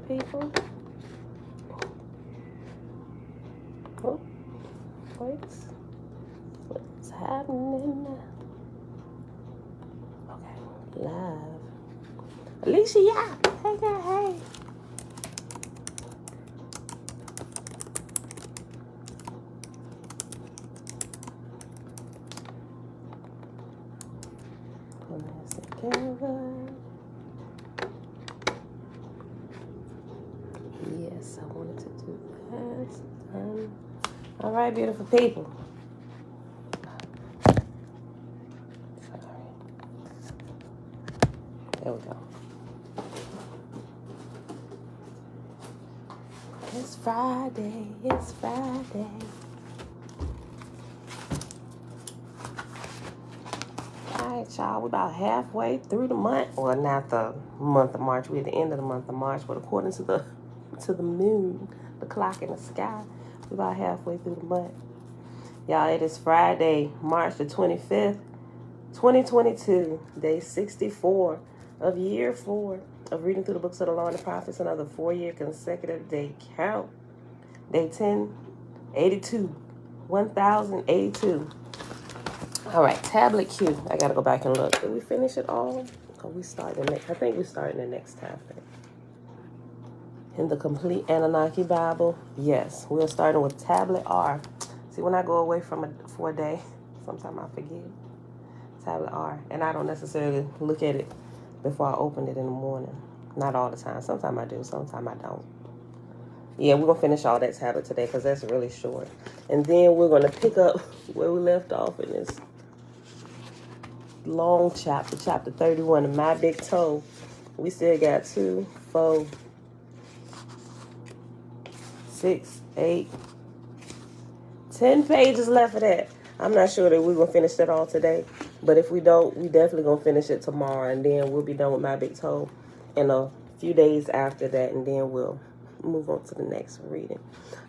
people. Oh, what's happening? Okay, live. Alicia, yeah. Hey, girl, hey. Put this together. Yes, I wanted to do that. All right, beautiful people. Sorry. There we go. It's Friday. It's Friday. All right, y'all. We're about halfway through the month. Well, not the month of March. We're at the end of the month of March, but according to the moon, the clock in the sky, we're about halfway through the month. Y'all, it is Friday, March the 25th, 2022, day 64 of year 4 of reading through the books of the law and the prophets, another 4-year consecutive day count. Day 1082, 1082. All right, tablet Q. I gotta go back and look. Did we finish it all? Or we start the next? I think we start in the next tablet. In the complete Annunaki Bible, yes, we're starting with tablet R. See, when I go away for a day, sometimes I forget. Tablet R, and I don't necessarily look at it before I open it in the morning. Not all the time. Sometimes I do, sometimes I don't. Yeah, we're going to finish all that tablet today because that's really short. And then we're going to pick up where we left off in this long chapter, chapter 31 of My Big Toe. We still got 2, 4, 6, 8, 10 pages left of that. I'm not sure that we're going to finish that all today. But if we don't, we definitely going to finish it tomorrow. And then we'll be done with My Big Toe in a few days after that. And then we'll move on to the next reading.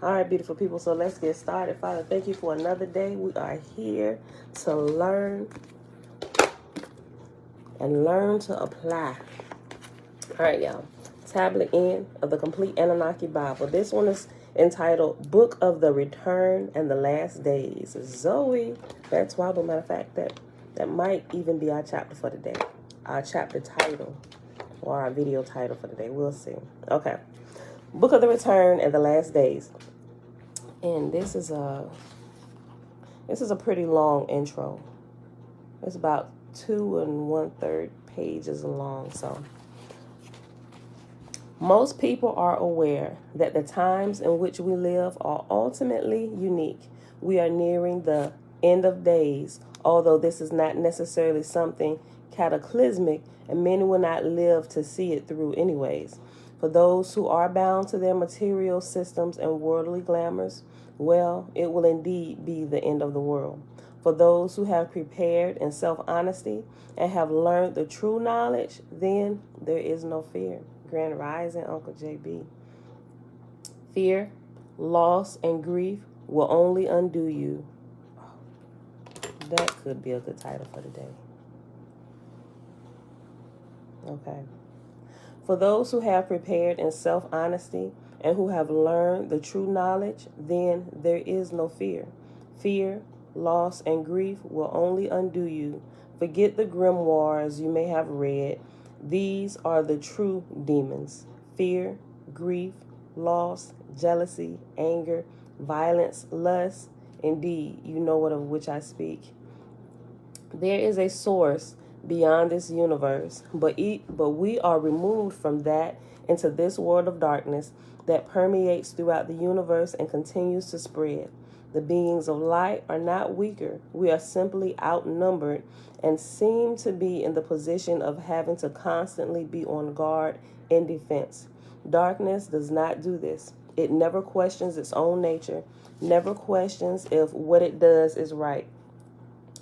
All right, beautiful people. So let's get started. Father, thank you for another day. We are here to learn and learn to apply. All right, y'all. Tablet N of the complete Annunaki Bible. This one is entitled Book of the Return and the Last Days. Zoe, that's why, but matter of fact, that might even be our chapter for today. Our chapter title or our video title for today. We'll see. Okay. Book of the Return and the Last Days. And this is a pretty long intro. It's about 2 1/3 pages long. So most people are aware that the times in which we live are ultimately unique. We are nearing the end of days, although this is not necessarily something cataclysmic, and many will not live to see it through anyways. For those who are bound to their material systems and worldly glamours, well, it will indeed be the end of the world. For those who have prepared in self-honesty and have learned the true knowledge, then there is no fear. Grand Rising, Uncle JB. Fear, loss, and grief will only undo you. That could be a good title for today. Okay. For those who have prepared in self-honesty and who have learned the true knowledge, then there is no fear. Fear, loss, and grief will only undo you. Forget the grimoires you may have read. These are the true demons: fear, grief, loss, jealousy, anger, violence, lust. Indeed, you know what of which I speak. There is a source beyond this universe, but we are removed from that into this world of darkness that permeates throughout the universe and continues to spread. The beings of light are not weaker. We are simply outnumbered and seem to be in the position of having to constantly be on guard in defense. Darkness does not do this. It never questions its own nature, never questions if what it does is right.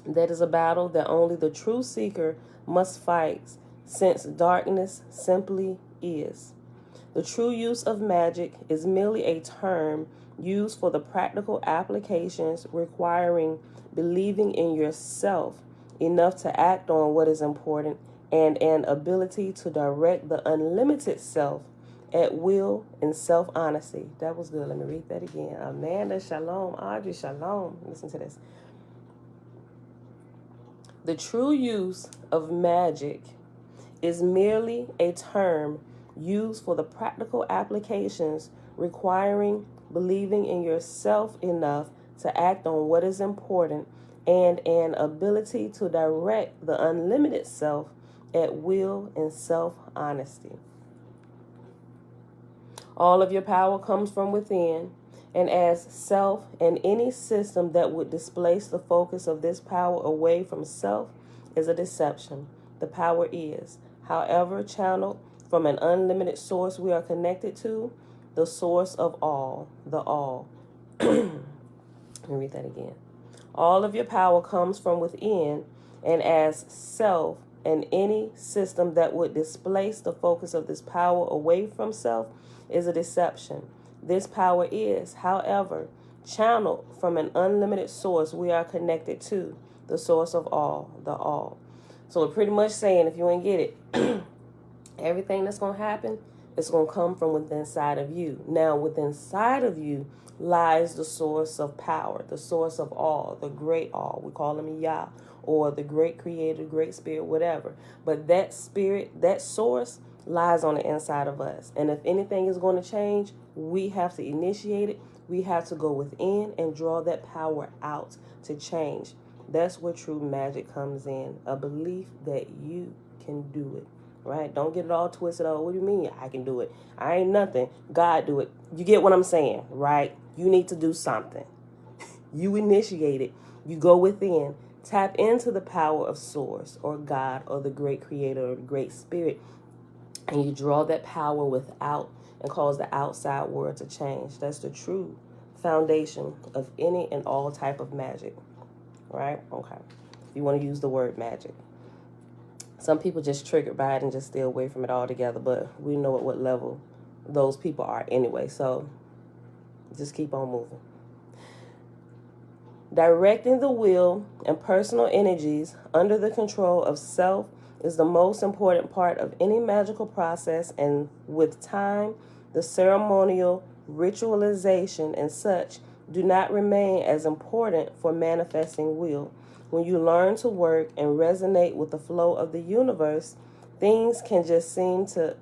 That is a battle that only the true seeker must fight, since darkness simply is. The true use of magic is merely a term used for the practical applications requiring believing in yourself enough to act on what is important and an ability to direct the unlimited self at will and self-honesty. That was good. Let me read that again. Amanda, shalom. Audrey, shalom. Listen to this. The true use of magic is merely a term used for the practical applications requiring believing in yourself enough to act on what is important and an ability to direct the unlimited self at will and self-honesty. All of your power comes from within, and as self and any system that would displace the focus of this power away from self is a deception. The power is, however, channeled from an unlimited source we are connected to, the source of all, the all. Let me read that again. All of your power comes from within, and as self and any system that would displace the focus of this power away from self is a deception. This power is, however, channeled from an unlimited source we are connected to, the source of all, the all. So we're pretty much saying, if you ain't get it, everything that's going to happen is going to come from within inside of you. Now, within inside of you lies the source of power, the source of all, the great all. We call him Yah, or the great creator, great spirit, whatever. But that spirit, that source, lies on the inside of us. And if anything is going to change, we have to initiate it. We have to go within and draw that power out to change. That's where true magic comes in, a belief that you can do it. Right? Don't get it all twisted. Oh, what do you mean I can do it? I ain't nothing. God do it. You get what I'm saying, right? You need to do something. You initiate it. You go within. Tap into the power of Source or God or the great creator or the great spirit. And you draw that power without and cause the outside world to change. That's the true foundation of any and all type of magic. Right? Okay. If you want to use the word magic. Some people just triggered by it and just stay away from it altogether, but we know at what level those people are anyway, so just keep on moving. Directing the will and personal energies under the control of self is the most important part of any magical process, and with time, the ceremonial ritualization and such do not remain as important for manifesting will. When you learn to work and resonate with the flow of the universe, things can seem to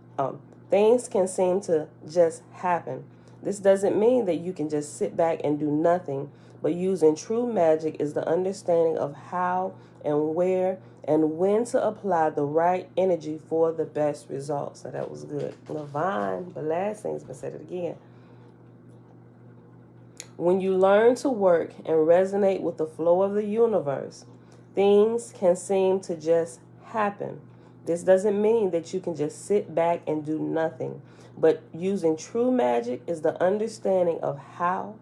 just happen. This doesn't mean that you can just sit back and do nothing, but using true magic is the understanding of how and where and when to apply the right energy for the best results. So that was good. Levine, blessings, but said it again. When you learn to work and resonate with the flow of the universe, things can seem to just happen. This doesn't mean that you can just sit back and do nothing, but using true magic is the understanding of how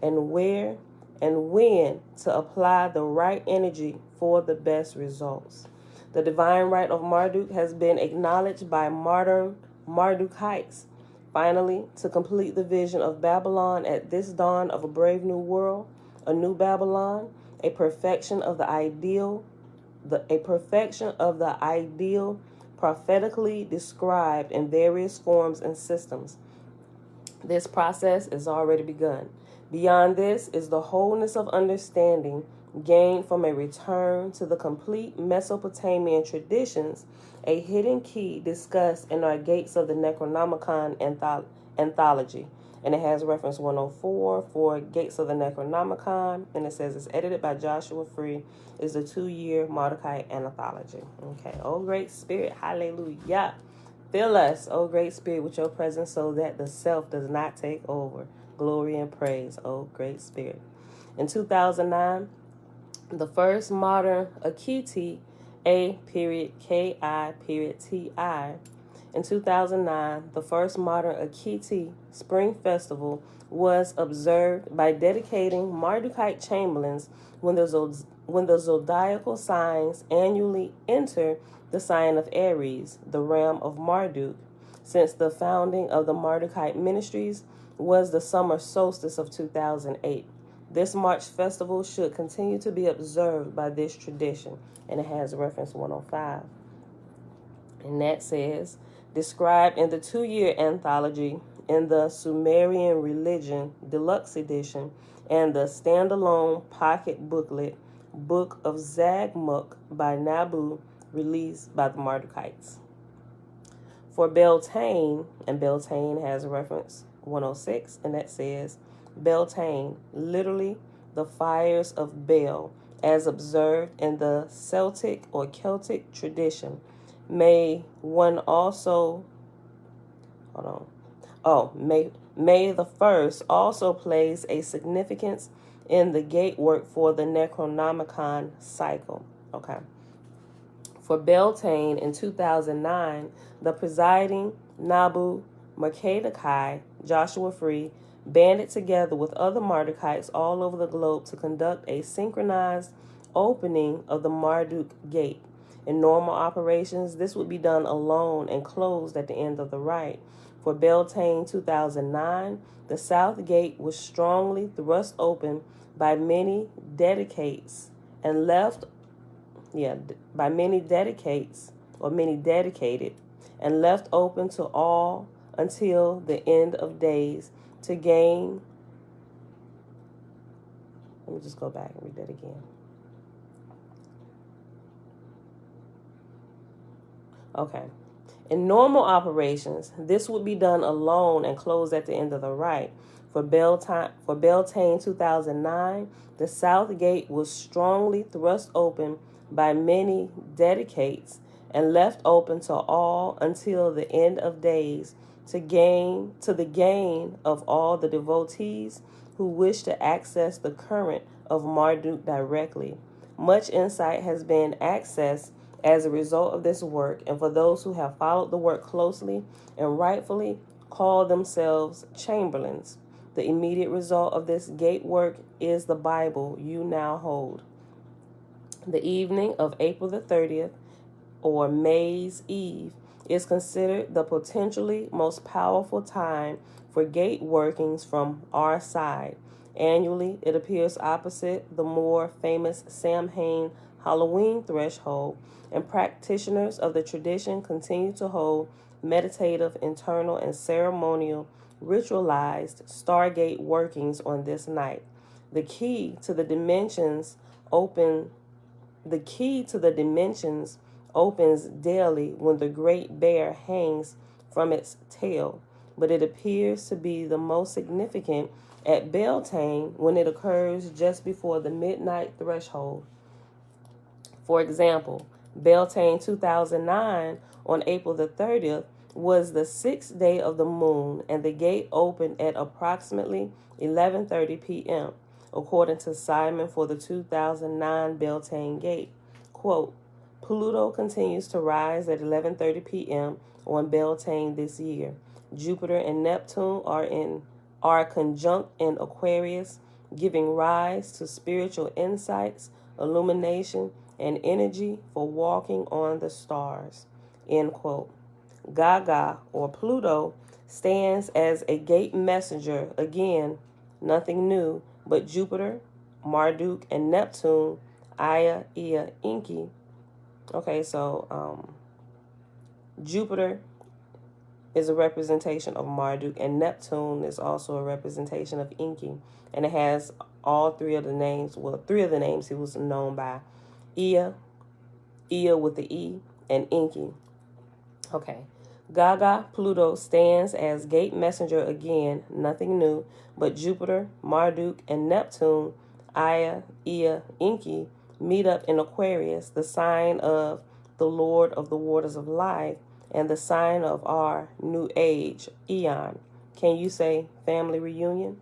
and where and when to apply the right energy for the best results. The divine right of Marduk has been acknowledged by modern Mardukites. Finally, to complete the vision of Babylon at this dawn of a brave new world, a new Babylon, a perfection of the ideal prophetically described in various forms and systems. This process is already begun. Beyond this is the wholeness of understanding gained from a return to the complete Mesopotamian traditions, a hidden key discussed in our Gates of the Necronomicon anthology. And it has reference 104 for Gates of the Necronomicon, and it says it's edited by Joshua Free. It's a 2-year Marduk anthology. Okay, oh great spirit, hallelujah. Fill us, oh great spirit, with your presence so that the self does not take over. Glory and praise, oh great spirit. In 2009, the first modern Akiti, A.Ki.Ti. In 2009, the first modern Akiti Spring Festival was observed by dedicating Mardukite chamberlains when the zodiacal signs annually enter the sign of Aries, the realm of Marduk. Since the founding of the Mardukite ministries was the summer solstice of 2008. This March festival should continue to be observed by this tradition, and it has reference 105. And that says, described in the 2-year anthology in the Sumerian Religion Deluxe Edition and the standalone pocket booklet Book of Zagmuk by Nabu, released by the Mardukites. For Beltane, and Beltane has a reference 106, and that says, Beltane, literally the fires of Bel, as observed in the Celtic or Celtic tradition. May one also, May the 1st also plays a significance in the gatework for the Necronomicon cycle. Okay. For Beltane in 2009, the presiding Nabu Mercadikai, Joshua Free, banded together with other Mardukites all over the globe to conduct a synchronized opening of the Marduk Gate. In normal operations, this would be done alone and closed at the end of the rite. For Beltane 2009, the South Gate was strongly thrust open by many dedicates and left many dedicated and left open to all until the end of days to gain. Let me just go back and read that again. Okay. In normal operations, this would be done alone and closed at the end of the rite. For Beltane 2009, the South Gate was strongly thrust open by many dedicates and left open to all until the end of days to the gain of all the devotees who wish to access the current of Marduk directly. Much insight has been accessed as a result of this work, and for those who have followed the work closely and rightfully call themselves chamberlains, the immediate result of this gate work is the Bible you now hold. The evening of April the 30th, or May's Eve, is considered the potentially most powerful time for gate workings from our side. Annually, it appears opposite the more famous Samhain Halloween threshold, and practitioners of the tradition continue to hold meditative, internal, and ceremonial ritualized Stargate workings on this night. The key to the dimensions opens daily when the great bear hangs from its tail, but it appears to be the most significant at Beltane when it occurs just before the midnight threshold. For example, Beltane 2009 on April the 30th was the 6th day of the moon, and the gate opened at approximately 11:30 p.m., according to Simon for the 2009 Beltane gate. Quote, Pluto continues to rise at 11:30 p.m. on Beltane this year. Jupiter and Neptune are conjunct in Aquarius, giving rise to spiritual insights, illumination, and energy for walking on the stars. End quote. Gaga, or Pluto, stands as a gate messenger. Again, nothing new, but Jupiter, Marduk, and Neptune, Aya, Ea, Enki. Okay, so Jupiter is a representation of Marduk, and Neptune is also a representation of Enki. And it has all three of the names he was known by. Ea with the E, and Enki. Okay. Gaga, Pluto, stands as gate messenger again, nothing new, but Jupiter, Marduk, and Neptune, Aya, Ea, Enki, meet up in Aquarius, the sign of the Lord of the Waters of Life, and the sign of our new age, Eon. Can you say family reunion?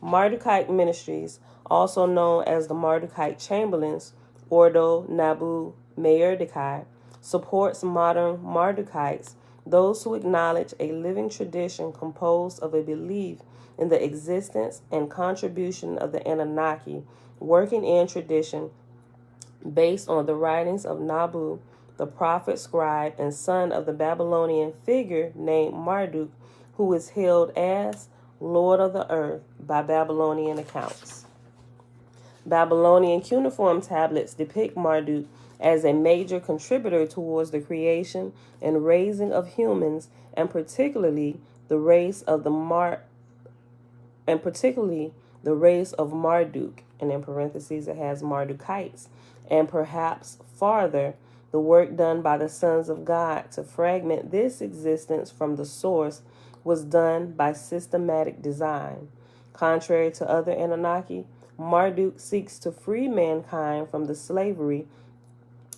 Mardukite Ministries, also known as the Mardukite Chamberlains, Ordo Nabu Meerdikai, supports modern Mardukites, those who acknowledge a living tradition composed of a belief in the existence and contribution of the Annunaki, working in tradition based on the writings of Nabu, the prophet, scribe, and son of the Babylonian figure named Marduk, who is hailed as Lord of the Earth by Babylonian accounts. Babylonian cuneiform tablets depict Marduk as a major contributor towards the creation and raising of humans, and particularly the race of Marduk, and in parentheses it has Mardukites, and perhaps farther, the work done by the sons of God to fragment this existence from the source was done by systematic design. Contrary to other Anunnaki, Marduk seeks to free mankind from the slavery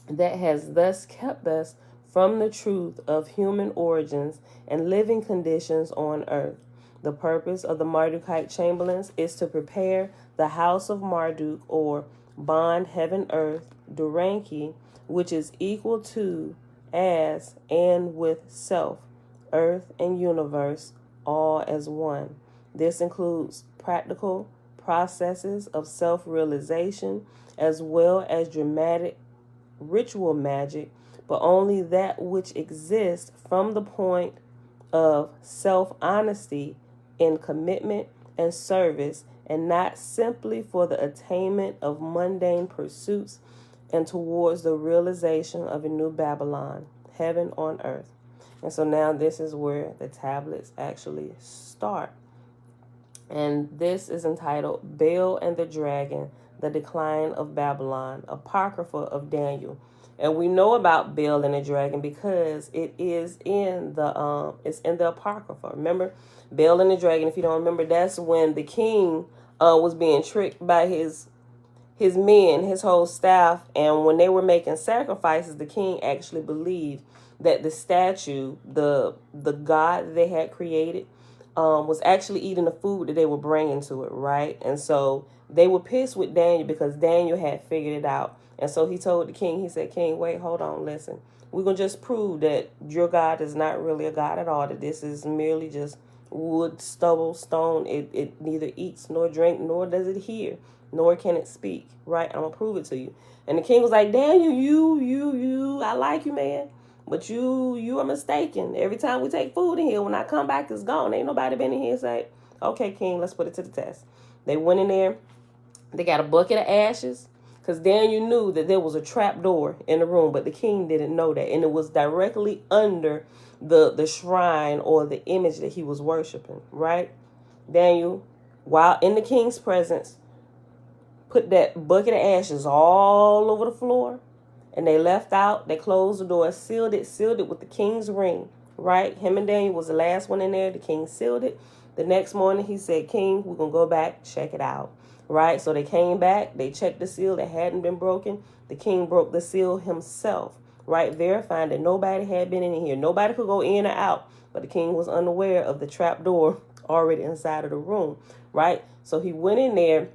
that has thus kept us from the truth of human origins and living conditions on earth. The purpose of the Mardukite Chamberlains is to prepare the house of Marduk, or bond heaven earth, Duranki, which is equal to, as, and with self, earth and universe, all as one. This includes practical processes of self-realization as well as dramatic ritual magic, but only that which exists from the point of self-honesty in commitment and service, and not simply for the attainment of mundane pursuits and towards the realization of a new Babylon, heaven on earth. And so now this is where the tablets actually start. And this is entitled Baal and the Dragon, the Decline of Babylon, Apocrypha of Daniel. And we know about Baal and the Dragon because it is in the Apocrypha. Remember, Baal and the Dragon, if you don't remember, that's when the king was being tricked by his men, his whole staff, and when they were making sacrifices, the king actually believed that the statue, the god they had created, was actually eating the food that they were bringing to it, right? And so they were pissed with Daniel because Daniel had figured it out. And so he told the king, he said, King, wait, hold on, listen. We're going to just prove that your God is not really a God at all, that this is merely just wood, stubble, stone. It neither eats nor drink, nor does it hear, nor can it speak, right? I'm going to prove it to you. And the king was like, Daniel, you, I like you, man. But you are mistaken. Every time we take food in here, when I come back, it's gone. Ain't nobody been in here and say, okay, king, let's put it to the test. They went in there. They got a bucket of ashes because Daniel knew that there was a trap door in the room, but the king didn't know that. And it was directly under the shrine or the image that he was worshiping, right? Daniel, while in the king's presence, put that bucket of ashes all over the floor. And they left out, they closed the door, sealed it with the king's ring, right? Him and Daniel was the last one in there. The king sealed it. The next morning, he said, King, we're going to go back, check it out, right? So they came back, they checked the seal that hadn't been broken. The king broke the seal himself, right? Verifying that nobody had been in here. Nobody could go in or out, but the king was unaware of the trap door already inside of the room, right? So he went in there,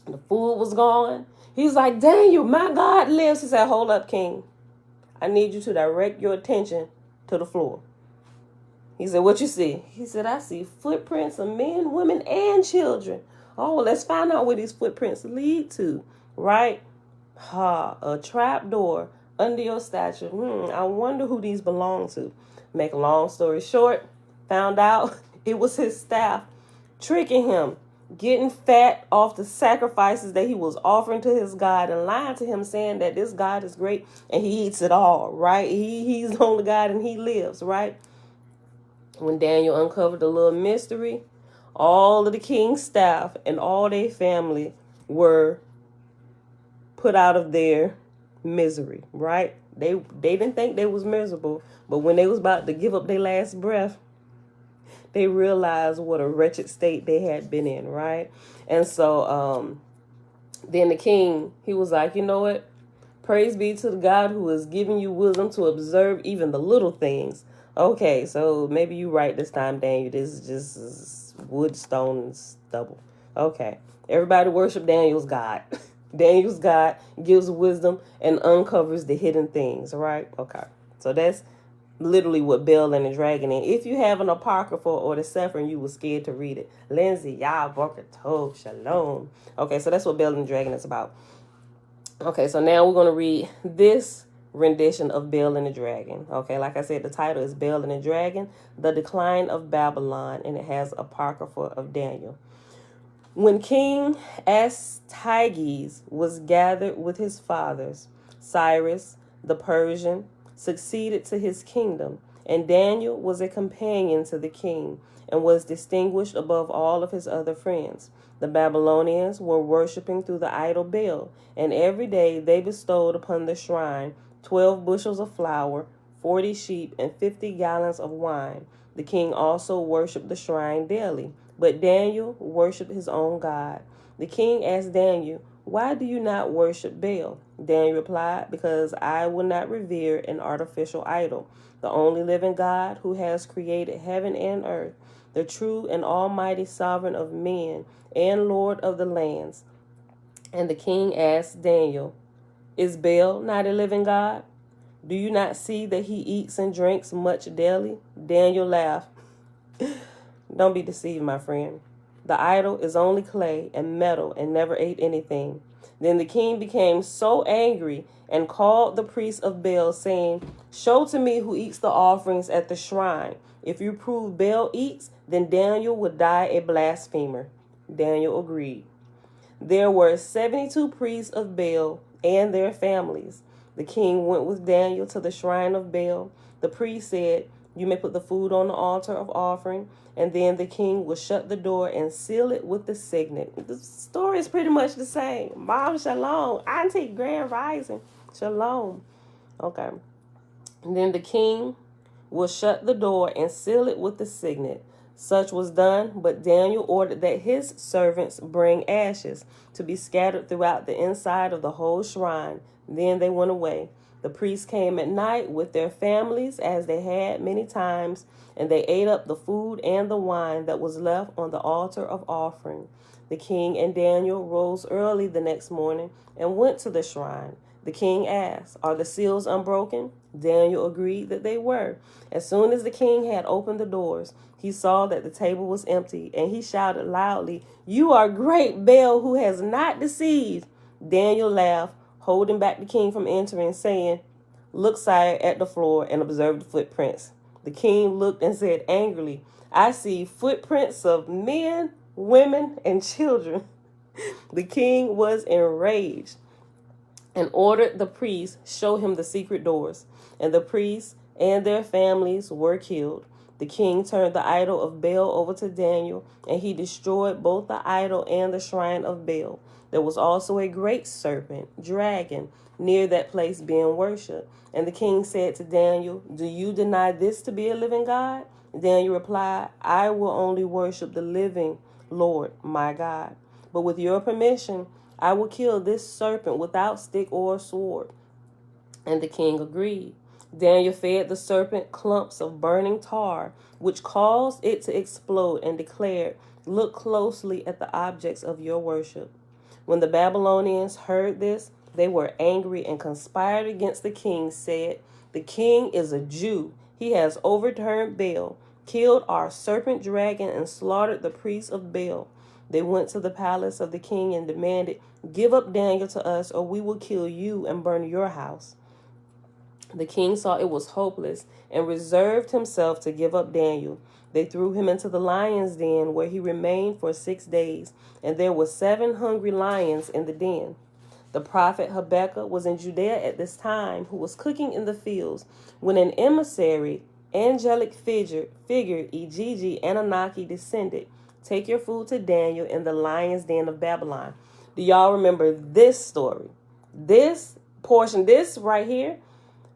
the food was gone. He's like, Daniel, my God lives. He said, hold up, king. I need you to direct your attention to the floor. He said, what you see? He said, I see footprints of men, women, and children. Oh, well, let's find out where these footprints lead to, right? A trap door under your statue. I wonder who these belong to. Make a long story short, found out it was his staff tricking him, getting fat off the sacrifices that he was offering to his God, and lying to him, saying that this God is great and he eats it all, right? He's the only God and he lives, right? When Daniel uncovered the little mystery, all of the king's staff and all their family were put out of their misery, right? They didn't think they was miserable, but when they was about to give up their last breath, they realized what a wretched state they had been in, right? And so then the king, he was like, you know what? Praise be to the God who has given you wisdom to observe even the little things. Okay, so maybe you right this time, Daniel. This is just wood, stone, and stubble. Okay, everybody worship Daniel's God. Daniel's God gives wisdom and uncovers the hidden things, right? Okay, so that's literally what Baal and the Dragon is. If you have an Apocrypha or the Sefer and you were scared to read it, Lindsay, Yah, Boker Tov, Shalom. Okay, so that's what Baal and the Dragon is about. Okay, so now we're going to read this rendition of Baal and the Dragon. Okay, like I said, the title is Baal and the Dragon, The Decline of Babylon, and it has Apocrypha of Daniel. When King Astygis was gathered with his fathers, Cyrus, the Persian, succeeded to his kingdom, and Daniel was a companion to the king and was distinguished above all of his other friends. The Babylonians were worshipping through the idol Baal, and every day they bestowed upon the shrine 12 bushels of flour, 40 sheep, and 50 gallons of wine. The king also worshipped the shrine daily, but Daniel worshipped his own God. The king asked Daniel, "Why do you not worship Baal?" Daniel replied, "Because I will not revere an artificial idol, the only living God who has created heaven and earth, the true and almighty sovereign of men and Lord of the lands." And the king asked Daniel, "Is Baal not a living God? Do you not see that he eats and drinks much daily?" Daniel laughed. Don't be deceived, my friend. The idol is only clay and metal and never ate anything. Then the king became so angry and called the priests of Baal, saying, "Show to me who eats the offerings at the shrine. If you prove Baal eats, then Daniel would die a blasphemer." Daniel agreed. There were 72 priests of Baal and their families. The king went with Daniel to the shrine of Baal. The priest said, "You may put the food on the altar of offering," and then the king will shut the door and seal it with the signet. The story is pretty much the same. Mom, shalom. Auntie, grand rising. Shalom. Okay. And then the king will shut the door and seal it with the signet. Such was done, but Daniel ordered that his servants bring ashes to be scattered throughout the inside of the whole shrine. Then they went away. The priests came at night with their families, as they had many times, and they ate up the food and the wine that was left on the altar of offering. The king and Daniel rose early the next morning and went to the shrine. The king asked, "Are the seals unbroken?" Daniel agreed that they were. As soon as the king had opened the doors, he saw that the table was empty, and he shouted loudly, "You are great Baal, who has not deceived." Daniel laughed, holding back the king from entering, saying, "Look, sire, at the floor and observe the footprints." The king looked and said angrily, "I see footprints of men, women, and children." The king was enraged and ordered the priests show him the secret doors, and the priests and their families were killed. The king turned the idol of Baal over to Daniel, and he destroyed both the idol and the shrine of Baal. There was also a great serpent, dragon, near that place being worshipped. And the king said to Daniel, "Do you deny this to be a living God?" Daniel replied, "I will only worship the living Lord, my God. But with your permission, I will kill this serpent without stick or sword." And the king agreed. Daniel fed the serpent clumps of burning tar, which caused it to explode, and declared, "Look closely at the objects of your worship." When the Babylonians heard this, they were angry and conspired against the king, said, "The king is a Jew. He has overturned Baal, killed our serpent dragon, and slaughtered the priests of Baal." They went to the palace of the king and demanded, "Give up Daniel to us, or we will kill you and burn your house." The king saw it was hopeless and reserved himself to give up Daniel. They threw him into the lion's den, where he remained for 6 days, and there were 7 hungry lions in the den. The prophet Habakkuk was in Judea at this time, who was cooking in the fields, when an emissary, angelic figure, Igigi, Annunaki, descended. "Take your food to Daniel in the lion's den of Babylon." Do y'all remember this story? This portion, this right here,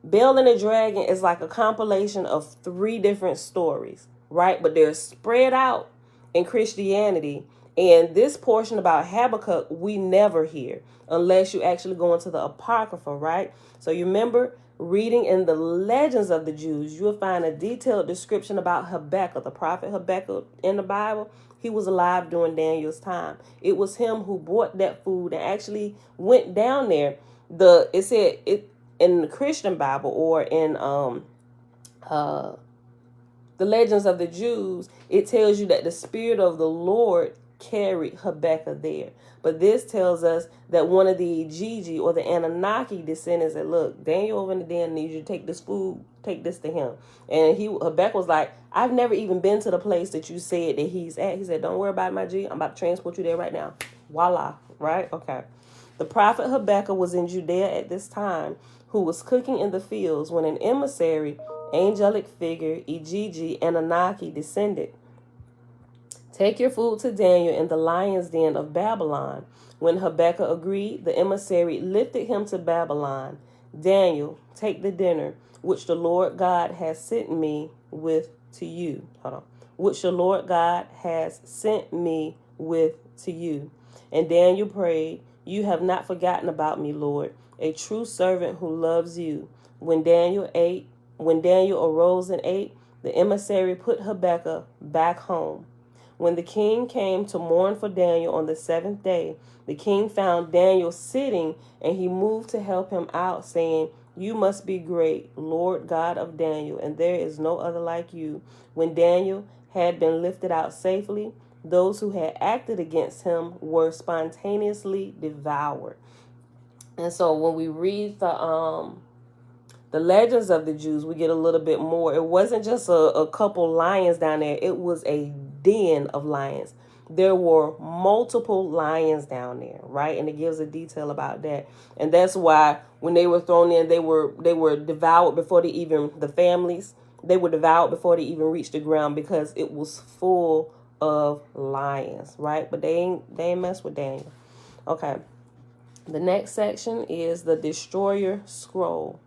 Baal and the Dragon, is like a compilation of 3 different stories, right? But they're spread out in Christianity. And this portion about Habakkuk, we never hear unless you actually go into the Apocrypha, right? So you remember reading in the Legends of the Jews, you'll find a detailed description about Habakkuk, the prophet Habakkuk in the Bible. He was alive during Daniel's time. It was him who brought that food and actually went down there. It said it in the Christian Bible, or in the Legends of the Jews, it tells you that the Spirit of the Lord carried Habakkuk there. But this tells us that one of the Igigi, or the Annunaki descendants, said, "Look, Daniel over in the den needs you to take this food, take this to him." And Habakkuk was like, "I've never even been to the place that you said that he's at." He said, "Don't worry about it, my G. I'm about to transport you there right now." Voila. Right? Okay. The prophet Habakkuk was in Judea at this time, who was cooking in the fields when an emissary, angelic figure, Ejiji, Annunaki, descended. Take your food to Daniel in the lion's den of Babylon. When Habakkuk agreed, the emissary lifted him to Babylon. Daniel, take the dinner, which the Lord God has sent me with to you. Which the Lord God has sent me with to you. And Daniel prayed, you have not forgotten about me, Lord, a true servant who loves you. When Daniel arose and ate, the emissary put Habakkuk back home. When the king came to mourn for Daniel on the 7th day, the king found Daniel sitting, and he moved to help him out, saying, you must be great, Lord God of Daniel, and there is no other like you. When Daniel had been lifted out safely, those who had acted against him were spontaneously devoured. And so when we read the legends of the Jews, we get a little bit more. It wasn't just a couple lions down there. It was a den of lions. There were multiple lions down there, right? And it gives a detail about that. And that's why when they were thrown in, they were devoured before the families, they were devoured before they even reached the ground, because it was full of lions, right? But they ain't mess with Daniel. Okay. The next section is the Destroyer Scroll.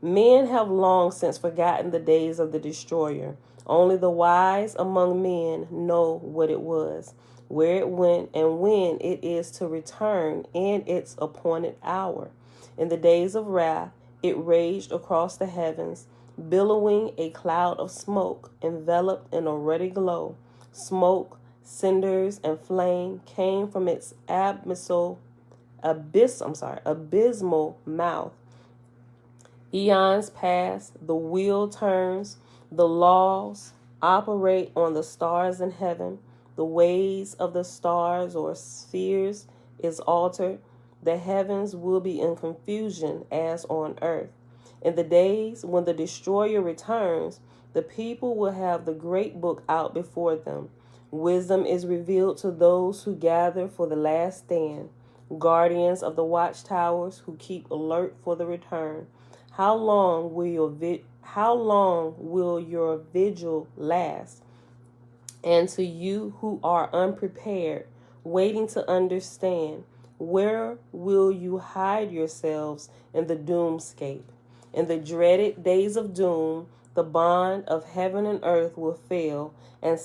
Men have long since forgotten the days of the Destroyer. Only the wise among men know what it was, where it went, and when it is to return in its appointed hour. In the days of wrath, it raged across the heavens, billowing a cloud of smoke, enveloped in a ruddy glow. Smoke, cinders, and flame came from its abysmal mouth. Eons pass, the wheel turns, the laws operate on the stars in heaven. The ways of the stars or spheres is altered. The heavens will be in confusion as on earth. In the days when the destroyer returns, the people will have the great book out before them. Wisdom is revealed to those who gather for the last stand, guardians of the watchtowers who keep alert for the return. How long will your vigil last? And to you who are unprepared, waiting to understand, where will you hide yourselves in the doomscape? In the dreaded days of doom, the bond of heaven and earth will fail, and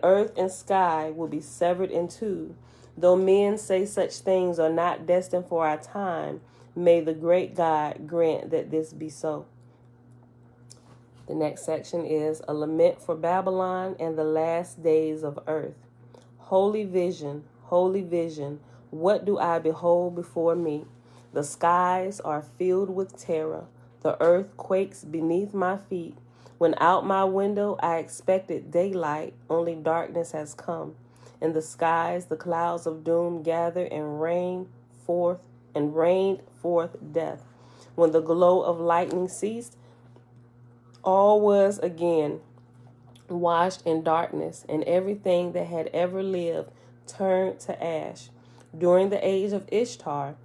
earth and sky will be severed in two. Though men say such things are not destined for our time, may the great God grant that this be so. The next section is a lament for Babylon and the last days of earth. Holy vision, what do I behold before me? The skies are filled with terror. The earth quakes beneath my feet. When out my window I expected daylight, only darkness has come. In the skies the clouds of doom gather and rained forth death. When the glow of lightning ceased, all was again washed in darkness, and everything that had ever lived turned to ash. During the age of Ishtar,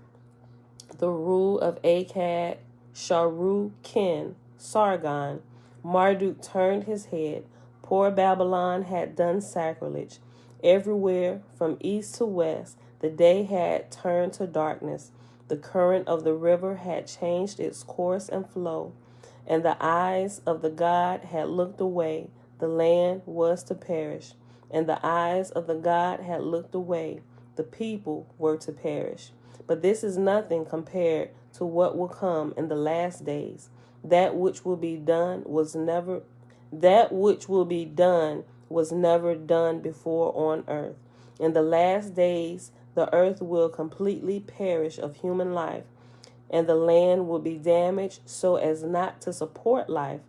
the rule of Akkad, Sharu-Kin, Sargon, Marduk turned his head. Poor Babylon had done sacrilege. Everywhere, from east to west, the day had turned to darkness. The current of the river had changed its course and flow, and the eyes of the God had looked away. The land was to perish, and the eyes of the God had looked away. The people were to perish. But this is nothing compared to what will come in the last days. That which will be done was never done before on earth. In the last days, the earth will completely perish of human life, and the land will be damaged so as not to support life,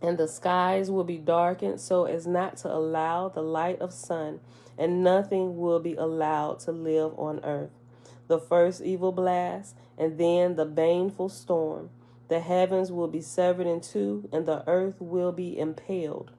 and the skies will be darkened so as not to allow the light of sun, and nothing will be allowed to live on earth. The first evil blast, and then the baneful storm. The heavens will be severed in two, and the earth will be impaled.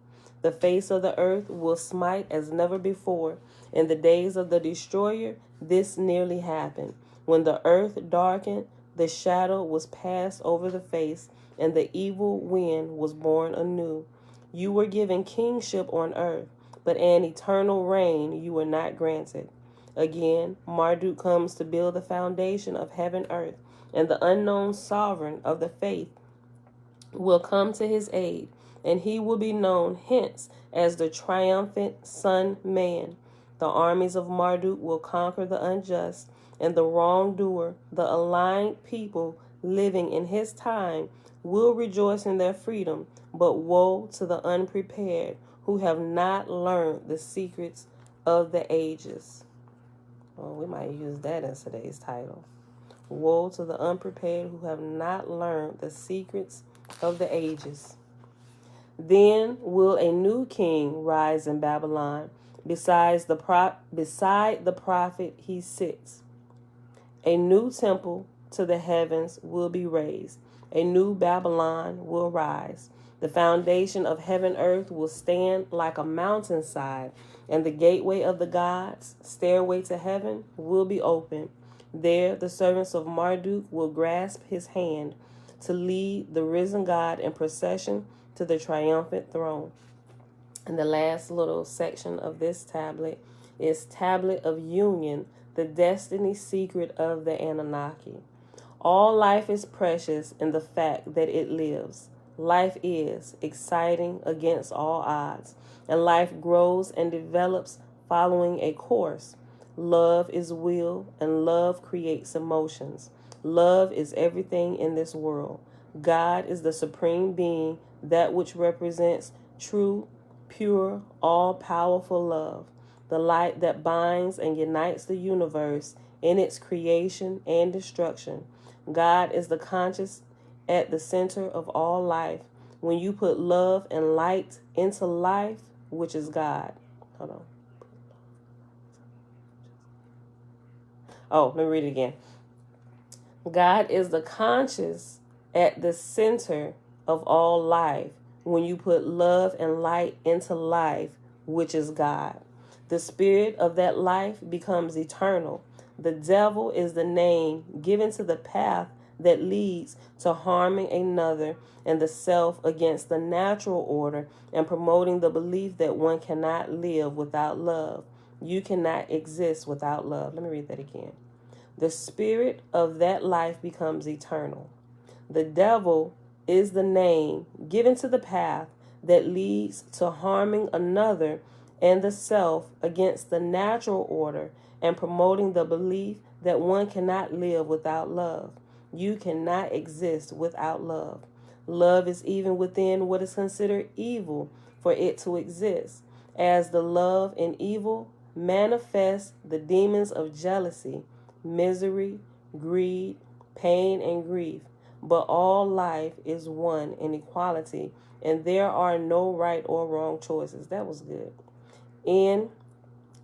The face of the earth will smite as never before. In the days of the destroyer, this nearly happened. When the earth darkened, the shadow was passed over the face, and the evil wind was born anew. You were given kingship on earth, but an eternal reign you were not granted. Again, Marduk comes to build the foundation of heaven, earth, and the unknown sovereign of the faith will come to his aid, and he will be known hence as the triumphant Son Man. The armies of Marduk will conquer the unjust and the wrongdoer. The aligned people living in his time will rejoice in their freedom, but woe to the unprepared who have not learned the secrets of the ages. Well, we might use that as today's title. Woe to the unprepared who have not learned the secrets of the ages. Then will a new king rise in Babylon. Beside the prophet he sits. A new temple to the heavens will be raised. A new Babylon will rise. The foundation of heaven earth will stand like a mountainside, and the gateway of the gods, stairway to heaven, will be open. There the servants of Marduk will grasp his hand to lead the risen God in procession to the triumphant throne. And the last little section of this tablet is Tablet of Union, the destiny secret of the Annunaki. All life is precious in the fact that it lives. Life is exciting against all odds, and life grows and develops following a course. Love is will, and love creates emotions. Love is everything in this world. God is the supreme being, that which represents true, pure, all-powerful love, the light that binds and unites the universe in its creation and destruction. God is the conscious at the center of all life. When you put love and light into life, which is God. Hold on. Oh, let me read it again. God is the conscious at the center of all life. When you put love and light into life, which is God. The spirit of that life becomes eternal. The devil is the name given to the path that leads to harming another and the self against the natural order and promoting the belief that one cannot live without love. You cannot exist without love. Let me read that again. The spirit of that life becomes eternal. The devil is the name given to the path that leads to harming another and the self against the natural order and promoting the belief that one cannot live without love. You cannot exist without love. Love is even within what is considered evil for it to exist, as the love in evil manifests the demons of jealousy, misery, greed, pain, and grief. But all life is one in equality, and there are no right or wrong choices. That was good. In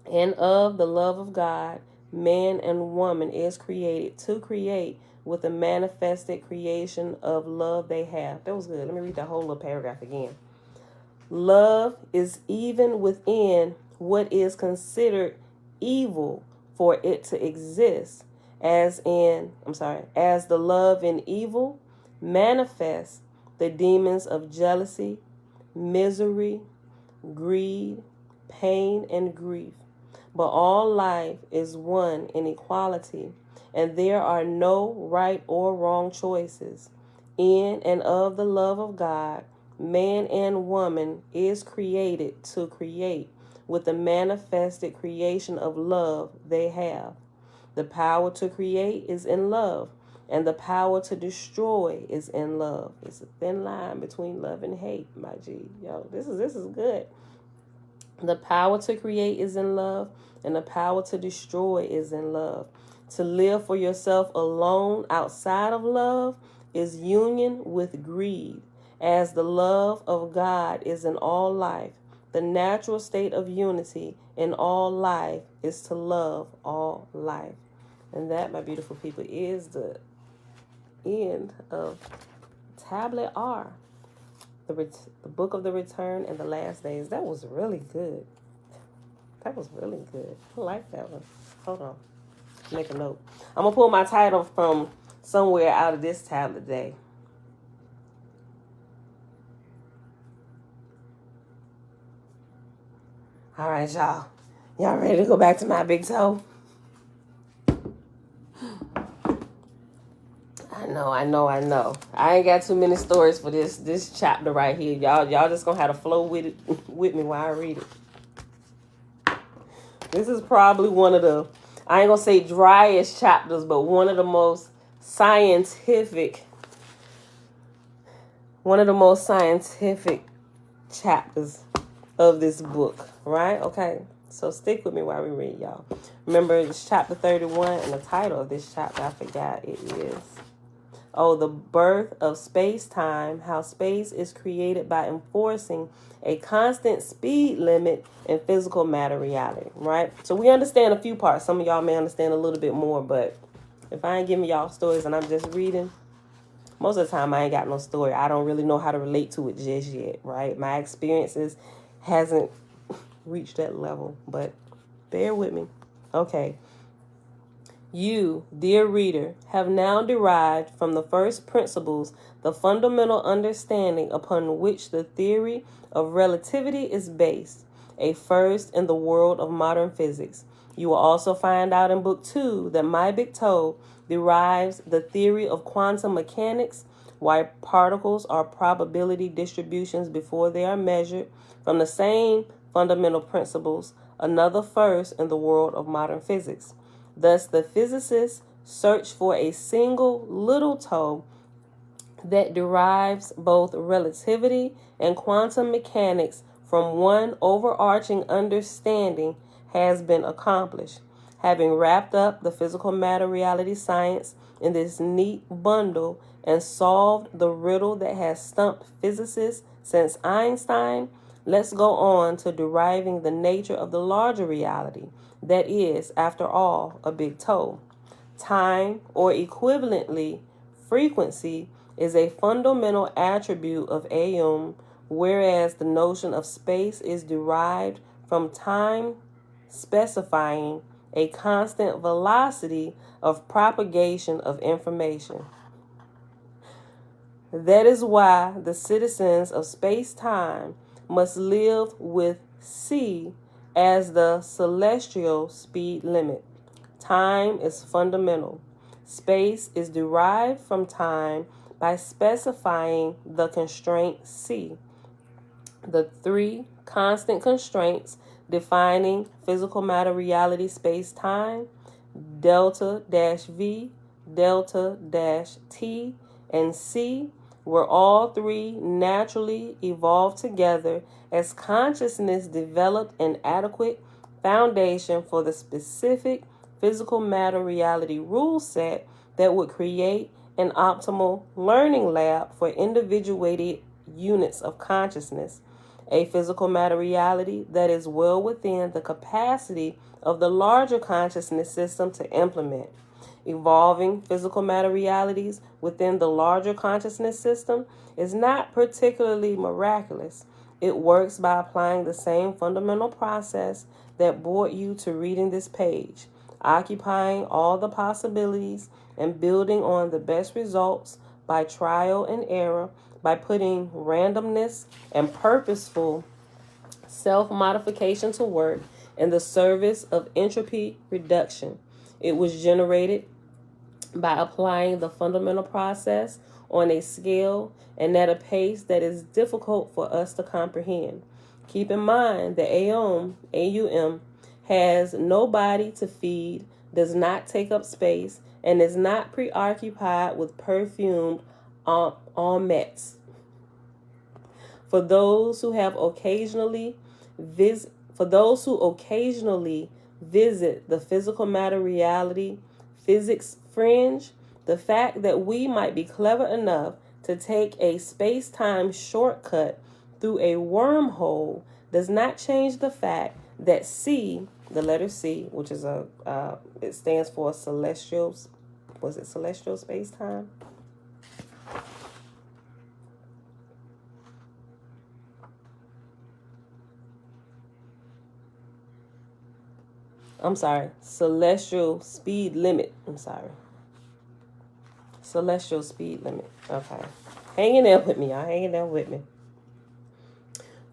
and of the love of God, man and woman is created to create with the manifested creation of love they have. That was good. Let me read that whole little paragraph again. Love is even within what is considered evil for it to exist, as the love in evil manifests the demons of jealousy, misery, greed, pain, and grief. But all life is one in equality, and there are no right or wrong choices. In and of the love of God, man and woman is created to create with the manifested creation of love they have. The power to create is in love, and the power to destroy is in love. It's a thin line between love and hate, my G. Yo, this is good. The power to create is in love, and the power to destroy is in love. To live for yourself alone outside of love is union with greed, as the love of God is in all life. The natural state of unity in all life is to love all life. And that, my beautiful people, is the end of Tablet R, the book of the return and the last days. That was really good. That was really good. I like that one. Hold on. Make a note. I'm going to pull my title from somewhere out of this tablet today. All right, y'all. Y'all ready to go back to my big toe? I know. I ain't got too many stories for this chapter right here. Y'all just gonna have to flow with it with me while I read it. This is probably one of the, I ain't gonna say driest chapters, but one of the most scientific chapters of this book, right? Okay, so stick with me while we read, y'all. Remember, it's chapter 31, and the title of this chapter, I forgot, it is, the birth of space-time, how space is created by enforcing a constant speed limit in physical matter reality, right? So we understand a few parts. Some of y'all may understand a little bit more, but if I ain't giving y'all stories and I'm just reading, most of the time I ain't got no story. I don't really know how to relate to it just yet, right? My experiences hasn't reached that level, but bear with me. Okay. You, dear reader, have now derived from the first principles the fundamental understanding upon which the theory of relativity is based, a first in the world of modern physics. You will also find out in Book 2 that my big toe derives the theory of quantum mechanics, why particles are probability distributions before they are measured, from the same fundamental principles, another first in the world of modern physics. Thus, the physicists search for a single little toe that derives both relativity and quantum mechanics from one overarching understanding has been accomplished. Having wrapped up the physical matter reality science in this neat bundle and solved the riddle that has stumped physicists since Einstein, let's go on to deriving the nature of the larger reality that is, after all, a big toe. Time, or equivalently, frequency, is a fundamental attribute of Aum, whereas the notion of space is derived from time specifying a constant velocity of propagation of information. That is why the citizens of space-time must live with c as the celestial speed limit. Time is fundamental. Space is derived from time by specifying the constraint c. The three constant constraints defining physical matter reality space-time, delta-v, delta-t, and c, were all three naturally evolved together as consciousness developed an adequate foundation for the specific physical matter reality rule set that would create an optimal learning lab for individuated units of consciousness, a physical matter reality that is well within the capacity of the larger consciousness system to implement. Evolving physical matter realities within the larger consciousness system is not particularly miraculous. It works by applying the same fundamental process that brought you to reading this page, occupying all the possibilities and building on the best results by trial and error, by putting randomness and purposeful self-modification to work in the service of entropy reduction. It was generated by applying the fundamental process on a scale and at a pace that is difficult for us to comprehend. Keep in mind that AUM, has no body to feed, does not take up space, and is not preoccupied with perfumed omelettes. For those who occasionally visit the physical matter reality physics fringe, the fact that we might be clever enough to take a space-time shortcut through a wormhole does not change the fact that C, the letter C, which is it stands for celestial space-time? I'm sorry, celestial speed limit. I'm sorry. Celestial speed limit. Okay. Hang in there with me, y'all. Hang in there with me.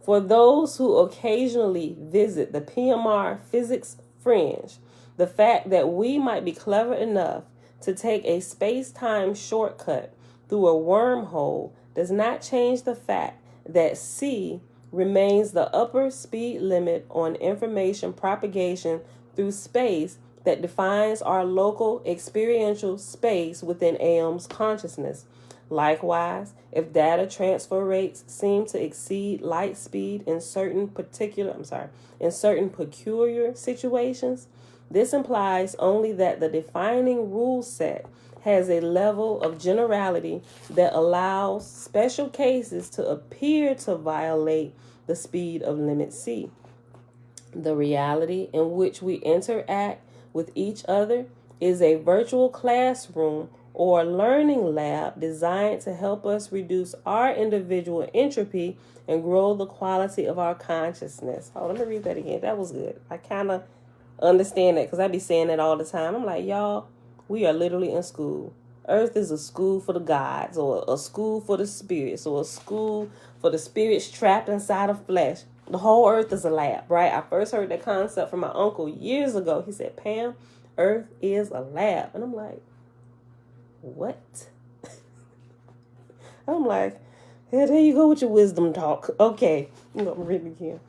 For those who occasionally visit the PMR physics fringe, the fact that we might be clever enough to take a space-time shortcut through a wormhole does not change the fact that c remains the upper speed limit on information propagation through space that defines our local experiential space within Aeon's consciousness. Likewise, if data transfer rates seem to exceed light speed in certain peculiar situations, this implies only that the defining rule set has a level of generality that allows special cases to appear to violate the speed of limit c. The reality in which we interact with each other is a virtual classroom or learning lab designed to help us reduce our individual entropy and grow the quality of our consciousness. Oh, let me read that again. That was good. I kind of understand that because I be saying that all the time. I'm like, y'all, we are literally in school. Earth is a school for the gods, or a school for the spirits, or a school for the spirits trapped inside of flesh. The whole earth is a lab, right? I first heard that concept from my uncle years ago. He said, Pam, Earth is a lab. And I'm like, what? I'm like, yeah, there you go with your wisdom talk. Okay, I'm going to read it again.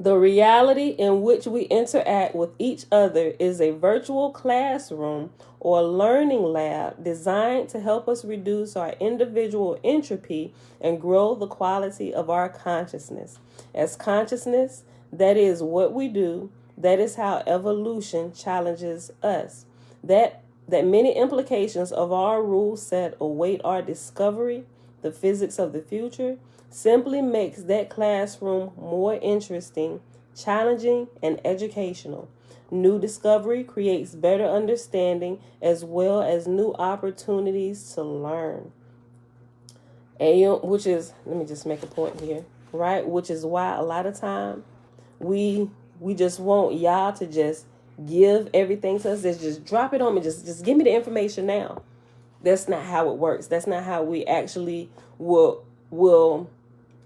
The reality in which we interact with each other is a virtual classroom or learning lab designed to help us reduce our individual entropy and grow the quality of our consciousness. As consciousness, that is what we do. That is how evolution challenges us. That many implications of our rule set await our discovery, the physics of the future, simply makes that classroom more interesting, challenging, and educational. New discovery creates better understanding as well as new opportunities to learn. Which is, let me just make a point here, right? Which is why a lot of time we just want y'all to just give everything to us. Just drop it on me. Just give me the information now. That's not how it works. That's not how we actually will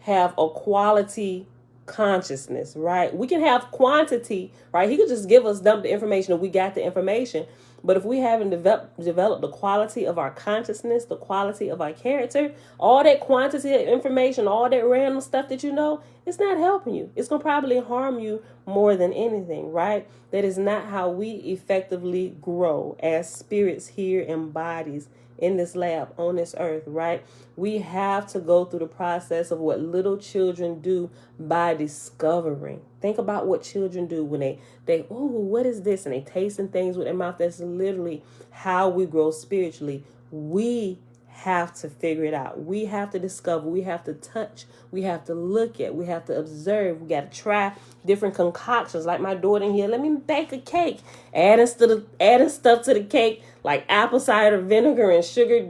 have a quality consciousness, right? We can have quantity, right? He could just dump the information and we got the information. But if we haven't developed the quality of our consciousness, the quality of our character, all that quantity of information, all that random stuff that you know, it's not helping you. It's going to probably harm you more than anything, right? That is not how we effectively grow as spirits here in bodies in this lab on this earth, right? We have to go through the process of what little children do by discovering. Think about what children do when they oh, what is this? And they tasting things with their mouth. That's literally how we grow spiritually. We have to figure it out. We have to discover. We have to touch. We have to look at. We have to observe. We got to try different concoctions. Like my daughter in here, let me bake a cake. Adding stuff to the cake like apple cider vinegar and sugar.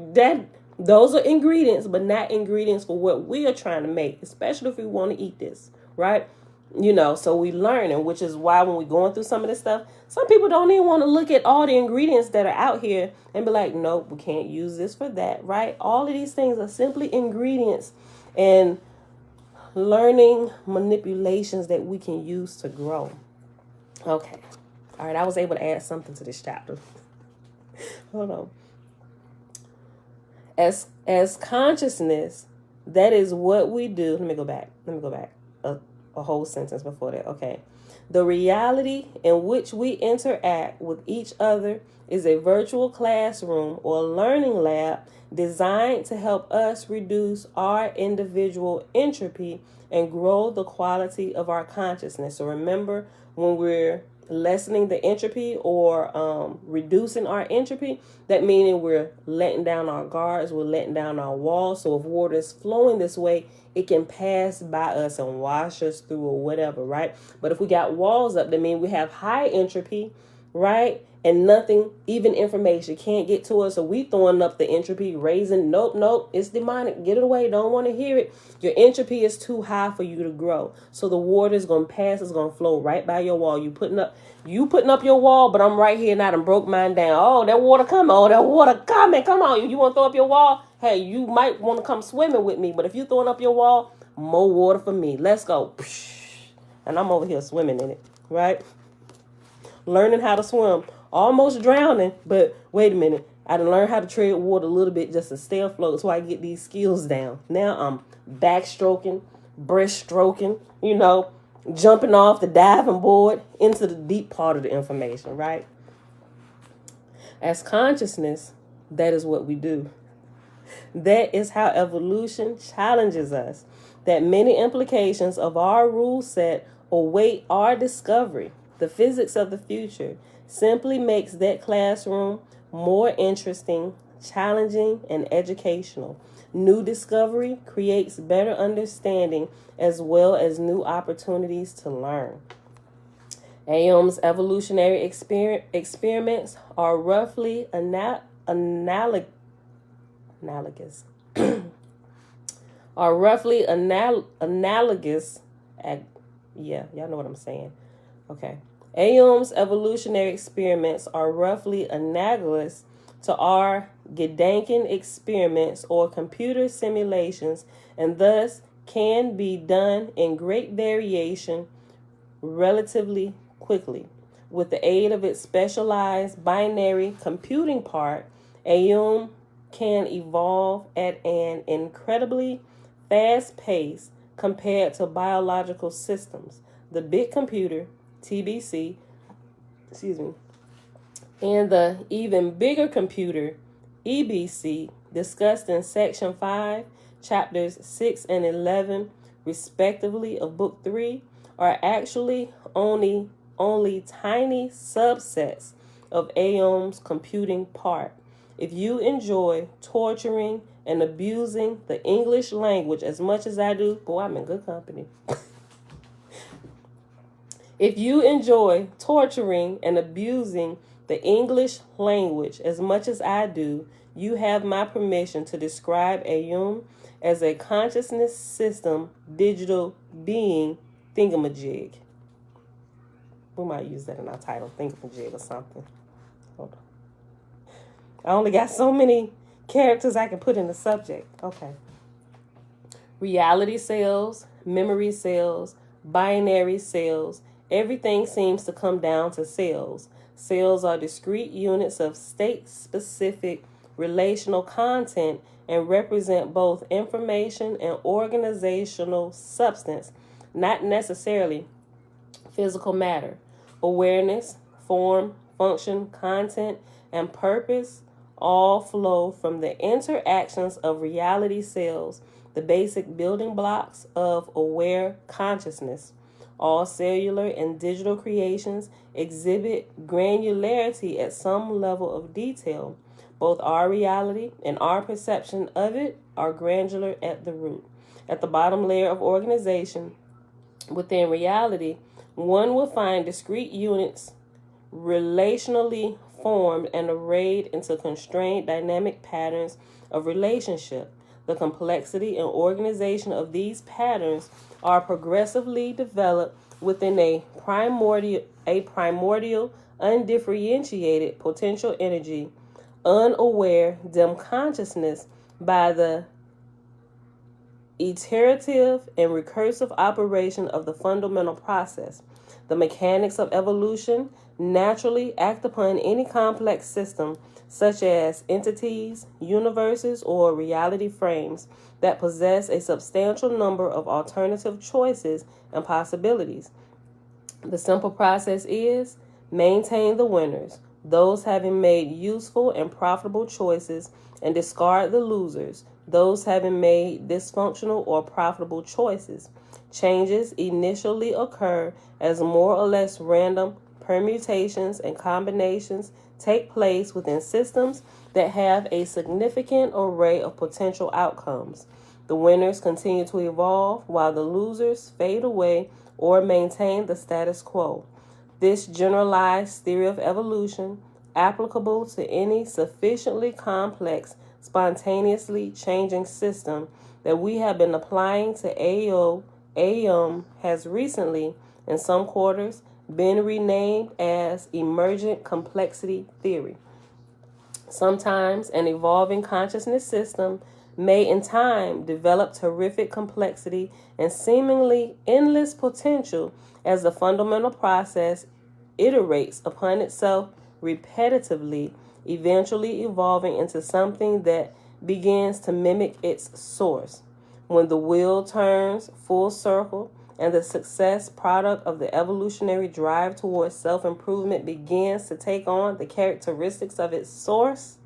Those are ingredients, but not ingredients for what we are trying to make, especially if we want to eat this, right? So we learn, and which is why when we're going through some of this stuff, some people don't even want to look at all the ingredients that are out here and be like, nope, we can't use this for that, right? All of these things are simply ingredients and learning manipulations that we can use to grow. Okay. All right, I was able to add something to this chapter. Hold on. As consciousness, that is what we do. Let me go back. A whole sentence before that. Okay. The reality in which we interact with each other is a virtual classroom or learning lab designed to help us reduce our individual entropy and grow the quality of our consciousness. So remember, when we're lessening the entropy or reducing our entropy, that meaning we're letting down our guards, we're letting down our walls. So if water is flowing this way, it can pass by us and wash us through or whatever, right? But if we got walls up, that means we have high entropy, right? And nothing, even information, can't get to us. So we throwing up the entropy, raising, nope, it's demonic. Get it away. Don't want to hear it. Your entropy is too high for you to grow. So the water is going to pass. It's going to flow right by your wall. You putting up your wall, but I'm right here now and broke mine down. Oh, that water coming. Oh, that water coming. Come on. You want to throw up your wall? Hey, you might want to come swimming with me. But if you throwing up your wall, more water for me. Let's go. And I'm over here swimming in it, right? Learning how to swim. Almost drowning, but wait a minute. I done learned how to tread water a little bit just to stay afloat so I get these skills down. Now I'm backstroking, breaststroking, jumping off the diving board into the deep part of the information, right? As consciousness, that is what we do. That is how evolution challenges us. That many implications of our rule set await our discovery. The physics of the future simply makes that classroom more interesting, challenging, and educational. New discovery creates better understanding as well as new opportunities to learn. Aeom's evolutionary experiments are roughly analogous. Yeah, y'all know what I'm saying. Okay. Aeom's evolutionary experiments are roughly analogous to our Gedanken experiments or computer simulations, and thus can be done in great variation relatively quickly. With the aid of its specialized binary computing part, Aeom can evolve at an incredibly fast pace compared to biological systems. The big computer, TBC, and the even bigger computer, EBC, discussed in Section 5, Chapters 6 and 11, respectively, of Book 3, are actually only tiny subsets of Aeom's computing part. If you enjoy torturing and abusing the English language as much as I do, boy, I'm in good company. If you enjoy torturing and abusing the English language as much as I do, you have my permission to describe Aeom as a consciousness system digital being thingamajig. We might use that in our title, thingamajig or something. Hold on. I only got so many characters I can put in the subject. Okay. Reality cells, memory cells, binary cells. Everything seems to come down to cells. Cells are discrete units of state-specific relational content and represent both information and organizational substance, not necessarily physical matter. Awareness, form, function, content, and purpose all flow from the interactions of reality cells, the basic building blocks of aware consciousness. All cellular and digital creations exhibit granularity at some level of detail. Both our reality and our perception of it are granular at the root. At the bottom layer of organization, within reality, one will find discrete units relationally formed and arrayed into constrained dynamic patterns of relationship. The complexity and organization of these patterns are progressively developed within a primordial, undifferentiated potential energy, unaware dim consciousness by the iterative and recursive operation of the fundamental process. The mechanics of evolution naturally act upon any complex system, such as entities, universes, or reality frames that possess a substantial number of alternative choices and possibilities. The simple process is maintain the winners, those having made useful and profitable choices, and discard the losers, those having made dysfunctional or profitable choices. Changes initially occur as more or less random permutations and combinations take place within systems that have a significant array of potential outcomes. The winners continue to evolve while the losers fade away or maintain the status quo. This generalized theory of evolution, applicable to any sufficiently complex, spontaneously changing system that we have been applying to AOM, has recently, in some quarters, been renamed as Emergent Complexity Theory. Sometimes an evolving consciousness system may in time develop terrific complexity and seemingly endless potential as the fundamental process iterates upon itself repetitively, eventually evolving into something that begins to mimic its source. When the wheel turns full circle and the success product of the evolutionary drive towards self-improvement begins to take on the characteristics of its source,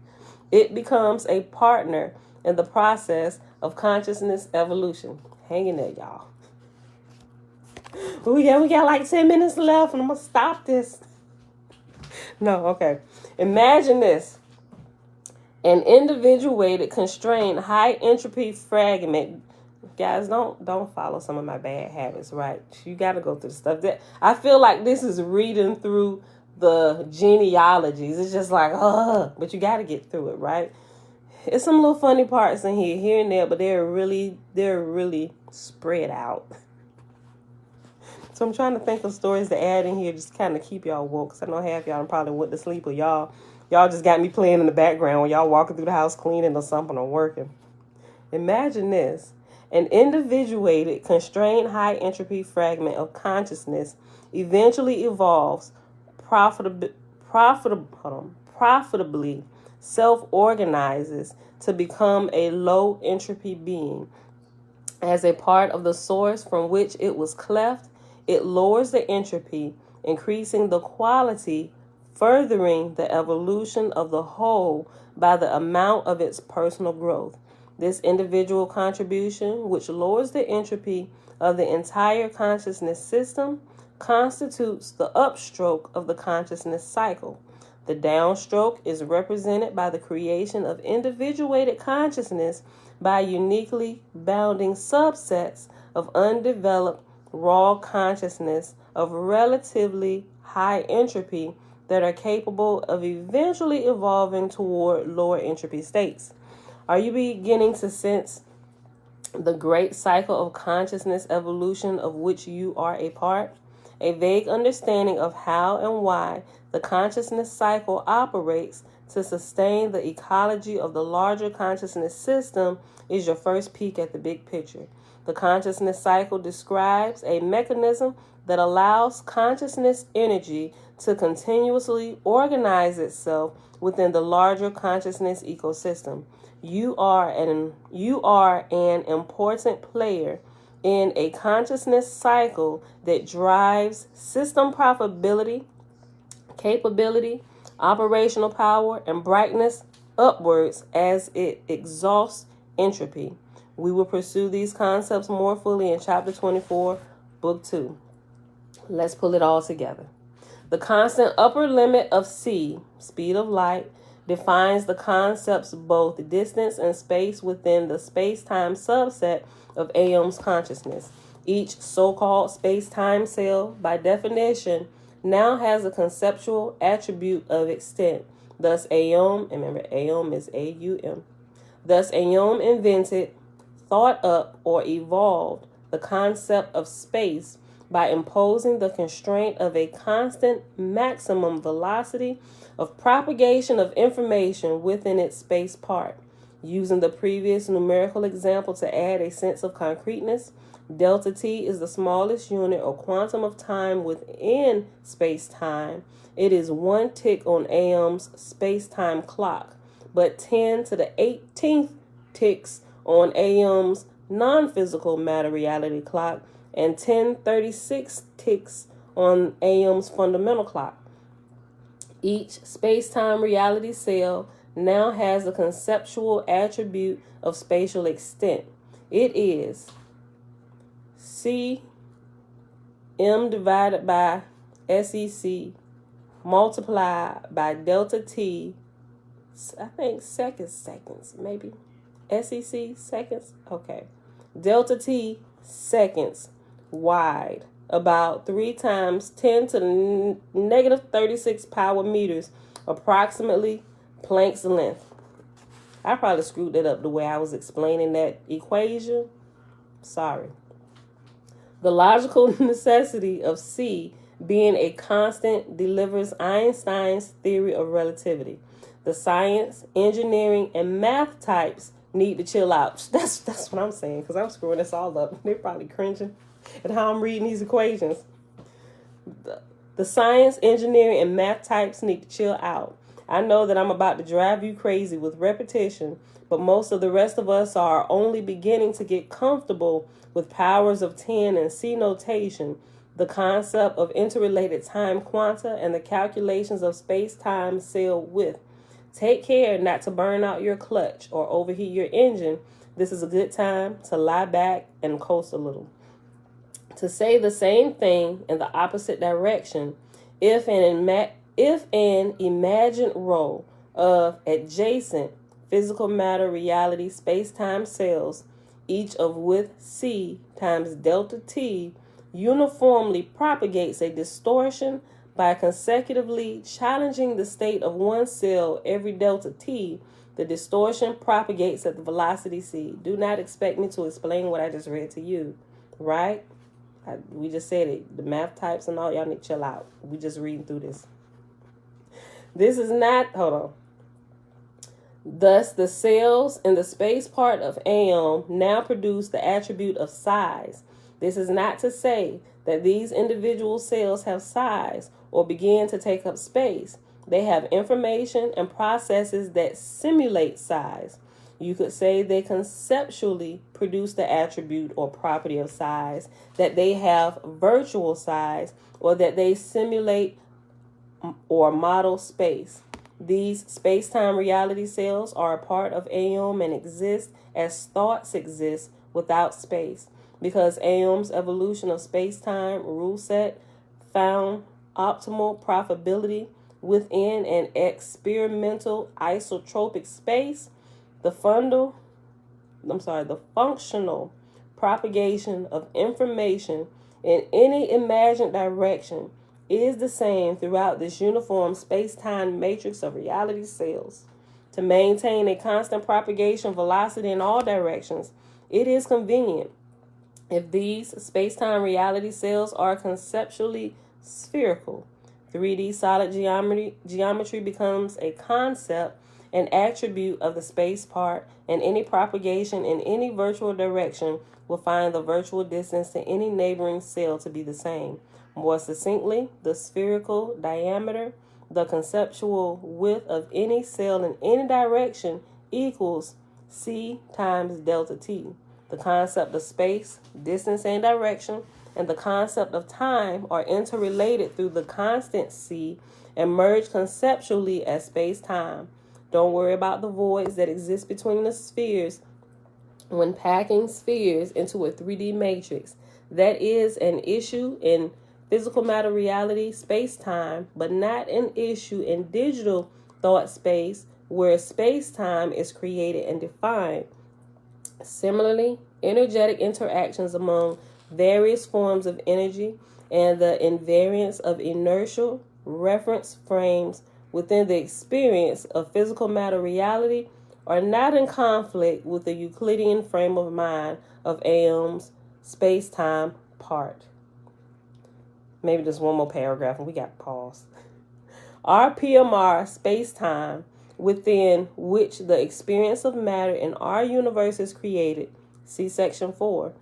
it becomes a partner in the process of consciousness evolution. Hang in there, y'all. We got like 10 minutes left, and I'm going to stop this. No, okay. Imagine this. An individuated, constrained, high entropy fragment. Guys, don't follow some of my bad habits, right? You got to go through the stuff. That I feel like this is reading through the genealogies. It's just like, but you got to get through it, right? It's some little funny parts in here and there, but they're really spread out. So I'm trying to think of stories to add in here, just kind of keep y'all woke. Cause I know half y'all probably went to sleep, or y'all just got me playing in the background when y'all walking through the house cleaning or something or working. Imagine this. An individuated, constrained high entropy fragment of consciousness eventually evolves profitably self-organizes to become a low entropy being. As a part of the source from which it was cleft, it lowers the entropy, increasing the quality, furthering the evolution of the whole by the amount of its personal growth. This individual contribution, which lowers the entropy of the entire consciousness system, constitutes the upstroke of the consciousness cycle. The downstroke is represented by the creation of individuated consciousness by uniquely bounding subsets of undeveloped raw consciousness of relatively high entropy that are capable of eventually evolving toward lower entropy states. Are you beginning to sense the great cycle of consciousness evolution of which you are a part? A vague understanding of how and why the consciousness cycle operates to sustain the ecology of the larger consciousness system is your first peek at the big picture. The consciousness cycle describes a mechanism that allows consciousness energy to continuously organize itself within the larger consciousness ecosystem. You are an important player in a consciousness cycle that drives system profitability, capability, operational power, and brightness upwards as it exhausts entropy. We will pursue these concepts more fully in Chapter 24, Book 2. Let's pull it all together. The constant upper limit of c, speed of light, defines the concepts both distance and space within the space-time subset of Aeon's consciousness. Each so-called space-time cell, by definition, now has a conceptual attribute of extent. Thus, Aeon, remember, Aeon is A-U-M. Thus, Aeon invented, thought up, or evolved the concept of space by imposing the constraint of a constant maximum velocity of propagation of information within its space part. Using the previous numerical example to add a sense of concreteness, delta t is the smallest unit or quantum of time within space-time. It is 1 tick on Aeon's space-time clock, but 10 to the 18th ticks on Aeon's non-physical matter reality clock, and 1036 ticks on Aeon's fundamental clock. Each space-time reality cell now has a conceptual attribute of spatial extent. It is C M divided by SEC multiplied by delta T, I think seconds, maybe. SEC seconds? Okay. Delta T seconds wide about 3 times 10 to the negative 36 power meters, approximately Planck's length. I probably screwed that up the way I was explaining that equation. Sorry. The logical necessity of C being a constant delivers Einstein's theory of relativity. The science, engineering, and math types need to chill out. That's what I'm saying, because I'm screwing this all up. They're probably cringing at how I'm reading these equations. The science, engineering, and math types need to chill out. I know that I'm about to drive you crazy with repetition, but most of the rest of us are only beginning to get comfortable with powers of 10 and C notation, the concept of interrelated time quanta, and the calculations of space-time cell width. Take care not to burn out your clutch or overheat your engine. This is a good time to lie back and coast a little. To say the same thing in the opposite direction, if an imagined row of adjacent physical matter reality space-time cells, each of width c times delta t, uniformly propagates a distortion by consecutively challenging the state of one cell every delta t, the distortion propagates at the velocity c. Do not expect me to explain what I just read to you, right? We just said it. The math types and all, y'all need to chill out. We just reading through this. This is not, hold on. Thus, the cells in the space part of aeon now produce the attribute of size. This is not to say that these individual cells have size or begin to take up space. They have information and processes that simulate size. You could say they conceptually produce the attribute or property of size, that they have virtual size, or that they simulate or model space. These space-time reality cells are a part of aeon and exist as thoughts exist without space. Because aeon's evolution of space-time rule set found optimal profitability within an experimental isotropic space, the functional propagation of information in any imagined direction is the same throughout this uniform space-time matrix of reality cells. To maintain a constant propagation velocity in all directions, it is convenient if these space-time reality cells are conceptually spherical. 3D solid geometry becomes a concept, an attribute of the space part, and any propagation in any virtual direction will find the virtual distance to any neighboring cell to be the same. More succinctly, the spherical diameter, the conceptual width of any cell in any direction equals c times delta t. The concept of space, distance, and direction, and the concept of time are interrelated through the constant c and merge conceptually as space-time. Don't worry about the voids that exist between the spheres when packing spheres into a 3D matrix. That is an issue in physical matter reality space-time, but not an issue in digital thought space where space-time is created and defined. Similarly, energetic interactions among various forms of energy and the invariance of inertial reference frames within the experience of physical matter reality are not in conflict with the Euclidean frame of mind of aeon's space-time part. Maybe just one more paragraph and we got to pause. Our PMR space-time, within which the experience of matter in our universe is created, see section 4,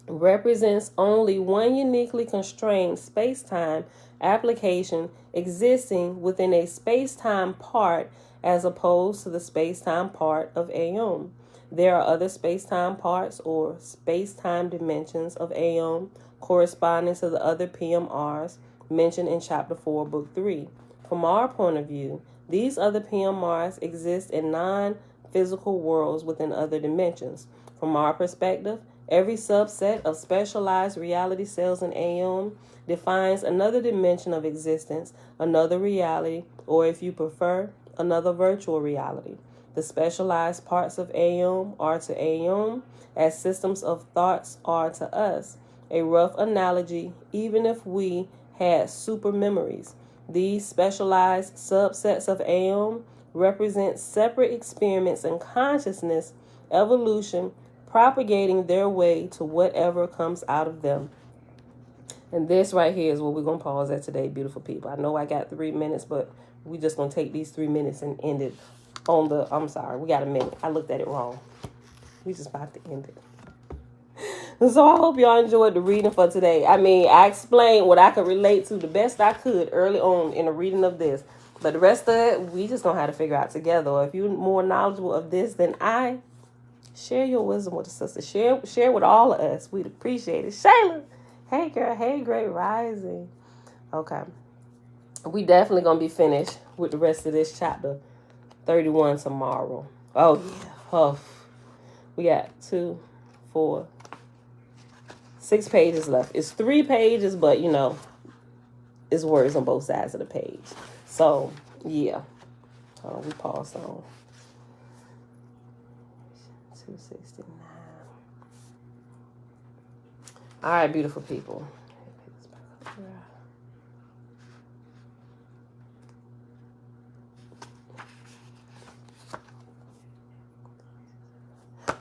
represents only one uniquely constrained space-time application existing within a space-time part as opposed to the space-time part of aeon. There are other space-time parts or space-time dimensions of aeon corresponding to the other PMRs mentioned in Chapter 4, Book 3. From our point of view, these other PMRs exist in non-physical worlds within other dimensions. From our perspective, every subset of specialized reality cells in aeon defines another dimension of existence, another reality, or if you prefer, another virtual reality. The specialized parts of aeon are to aeon as systems of thoughts are to us. a rough analogy, even if we had super memories. These specialized subsets of aeon represent separate experiments in consciousness, evolution, propagating their way to whatever comes out of them. And this right here is what we're going to pause at today, beautiful people. I know I got 3 minutes, but we just going to take these 3 minutes and end it on the, I'm sorry, we got a minute. I looked at it wrong. We just about to end it. So I hope y'all enjoyed the reading for today. I mean, I explained what I could relate to the best I could early on in the reading of this. But the rest of it, we just going to have to figure out together. Or if you're more knowledgeable of this than I, share your wisdom with the sister. Share with all of us. We'd appreciate it. Shayla, hey girl, hey, great rising. Okay. We definitely going to be finished with the rest of this chapter 31 tomorrow. Oh, yeah. Oh, we got 2, 4, 6 pages left. It's 3 pages, but, you know, it's words on both sides of the page. So, yeah. We paused on 269. All right, beautiful people.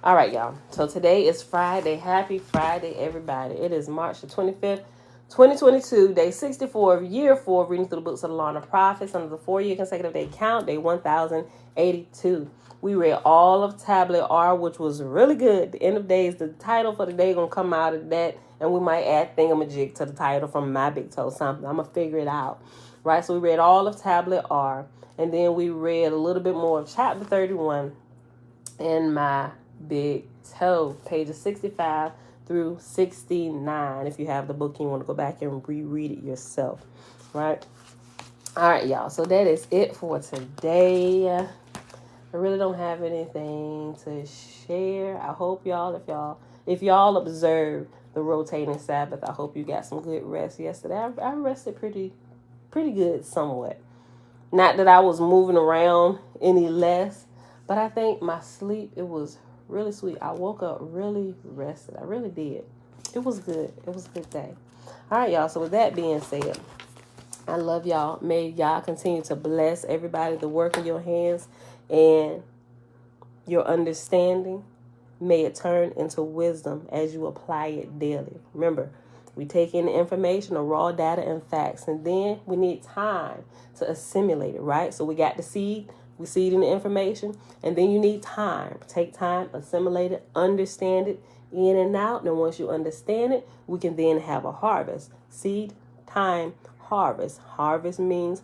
All right, y'all. So today is Friday. Happy Friday, everybody. It is March the 25th, 2022, day 64 of year 4, reading through the books of the Law and the Prophets under the 4-year consecutive day count, day 1082. We read all of Tablet R, which was really good. The end of days, the title for the day going to come out of that, and we might add thingamajig to the title from my big toe, something. I'm going to figure it out. Right? So we read all of Tablet R, and then we read a little bit more of chapter 31 in my big toe, pages 65 through 69. If you have the book, you want to go back and reread it yourself, right? All right, y'all. So that is it for today. I really don't have anything to share. I hope y'all, if y'all observe the rotating Sabbath, I hope you got some good rest yesterday. I rested pretty good somewhat. Not that I was moving around any less, but I think my sleep, it was really sweet. I woke up really rested. I really did. It was good. It was a good day. All right, y'all. So with that being said, I love y'all. May y'all continue to bless everybody, the work of your hands and your understanding. May it turn into wisdom as you apply it daily. Remember, we take in the information, the raw data and facts, and then we need time to assimilate it, right? So we got the seed. We seed in the information, and then you need time. Take time, assimilate it, understand it in and out. And once you understand it, we can then have a harvest. Seed, time, harvest. Harvest means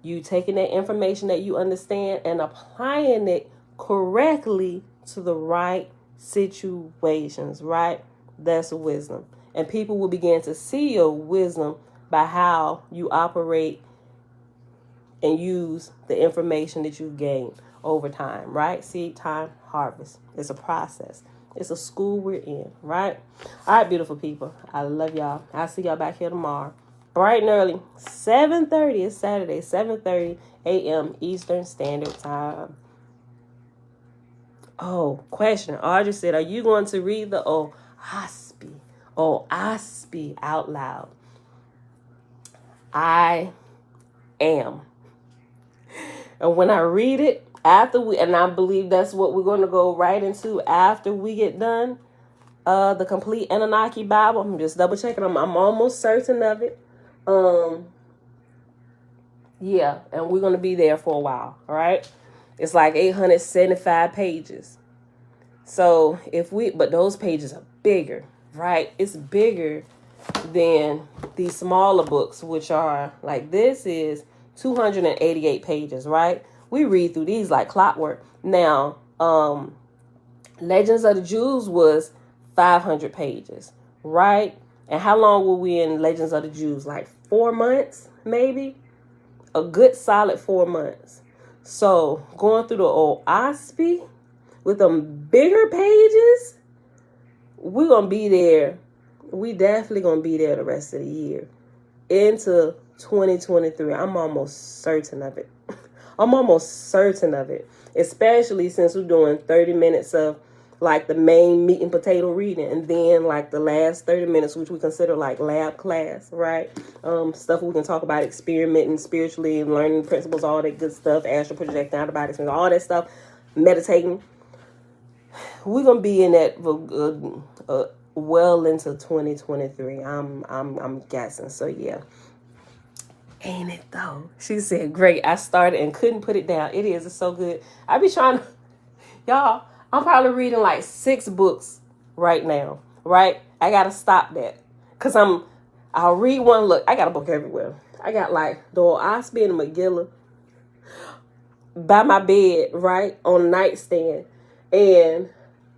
you taking that information that you understand and applying it correctly to the right situations, right? That's wisdom. And people will begin to see your wisdom by how you operate and use the information that you've gained over time, right? Seed, time, harvest. It's a process. It's a school we're in, right? All right, beautiful people. I love y'all. I'll see y'all back here tomorrow. Bright and early. 7:30. It's Saturday. 7:30 a.m. Eastern Standard Time. Oh, question. Audrey said, are you going to read the Oaspi out loud? I am. And when I read it, and I believe that's what we're going to go right into after we get done, the complete Annunaki Bible. I'm just double checking. I'm almost certain of it. Yeah, and we're going to be there for a while, all right? It's like 875 pages. So but those pages are bigger, right? It's bigger than these smaller books, which are like, this is 288 pages, right? We read through these like clockwork. Now, Legends of the Jews was 500 pages, right? And how long were we in Legends of the Jews? Like 4 months, maybe? A good solid 4 months. So going through the old Oaspi with them bigger pages, we're going to be there. We definitely going to be there the rest of the year. Into 2023. I'm almost certain of it. I'm almost certain of it. Especially since we're doing 30 minutes of like the main meat and potato reading, and then like the last 30 minutes, which we consider like lab class, right? Stuff we can talk about, experimenting spiritually and learning principles, all that good stuff, astral projecting, out of body, all that stuff, meditating. We're gonna be in that well into 2023. I'm guessing. So yeah. Ain't it though? She said, great. I started and couldn't put it down. It is. It's so good. I be trying to, y'all, I'm probably reading like 6 books right now, right? I got to stop that. Because I'll read one. Look, I got a book everywhere. I got like the old Osby and the Megillah by my bed, right? On the nightstand. And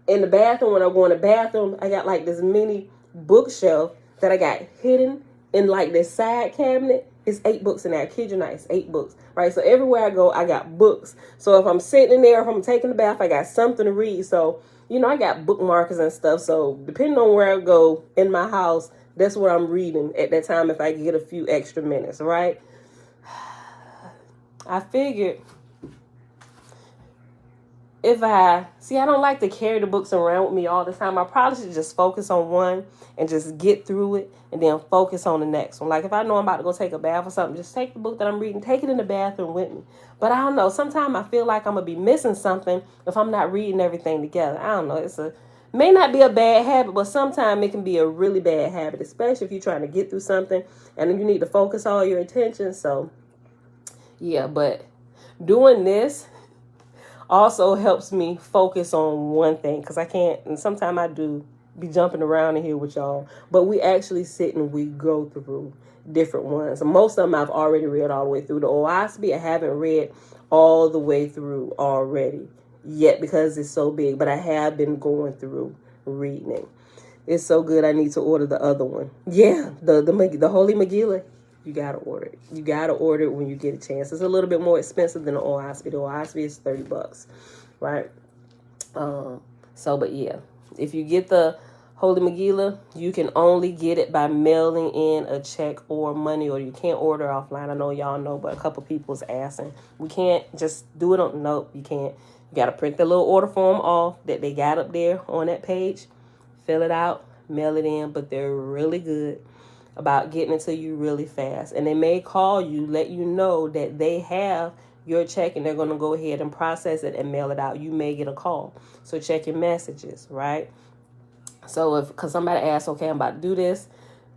in the bathroom, when I go in the bathroom, I got like this mini bookshelf that I got hidden in like this side cabinet. It's 8 books in there. I kid you not, it's 8 books, right? So everywhere I go, I got books. So if I'm sitting in there, if I'm taking a bath, I got something to read. So, you know, I got bookmarkers and stuff. So depending on where I go in my house, that's what I'm reading at that time if I get a few extra minutes, right? I figured I don't like to carry the books around with me all the time. I probably should just focus on one and just get through it and then focus on the next one. Like if I know I'm about to go take a bath or something, just take the book that I'm reading, take it in the bathroom with me. But I don't know. Sometimes I feel like I'm going to be missing something if I'm not reading everything together. I don't know. May not be a bad habit, but sometimes it can be a really bad habit, especially if you're trying to get through something and you need to focus all your attention. So yeah, but doing this also helps me focus on one thing, because I can't, and sometimes I do be jumping around in here with y'all, but we actually sit and we go through different ones. Most of them I've already read all the way through. The OSB I haven't read all the way through already yet because it's so big, but I have been going through reading it. It's so good. I need to order the other one. Yeah, the Holy Megillah. You gotta order it. You gotta order it when you get a chance. It's a little bit more expensive than the OSB. The OSB is $30, right? But yeah, if you get the Holy Megillah, you can only get it by mailing in a check or money, or you can't order offline. I know y'all know, but a couple people's asking. We can't just do it on. Nope, you can't. You gotta print the little order form off that they got up there on that page, fill it out, mail it in. But they're really good about getting it to you really fast. And they may call you, let you know that they have your check and they're going to go ahead and process it and mail it out. You may get a call. So check your messages, right? So because somebody asks, okay, I'm about to do this.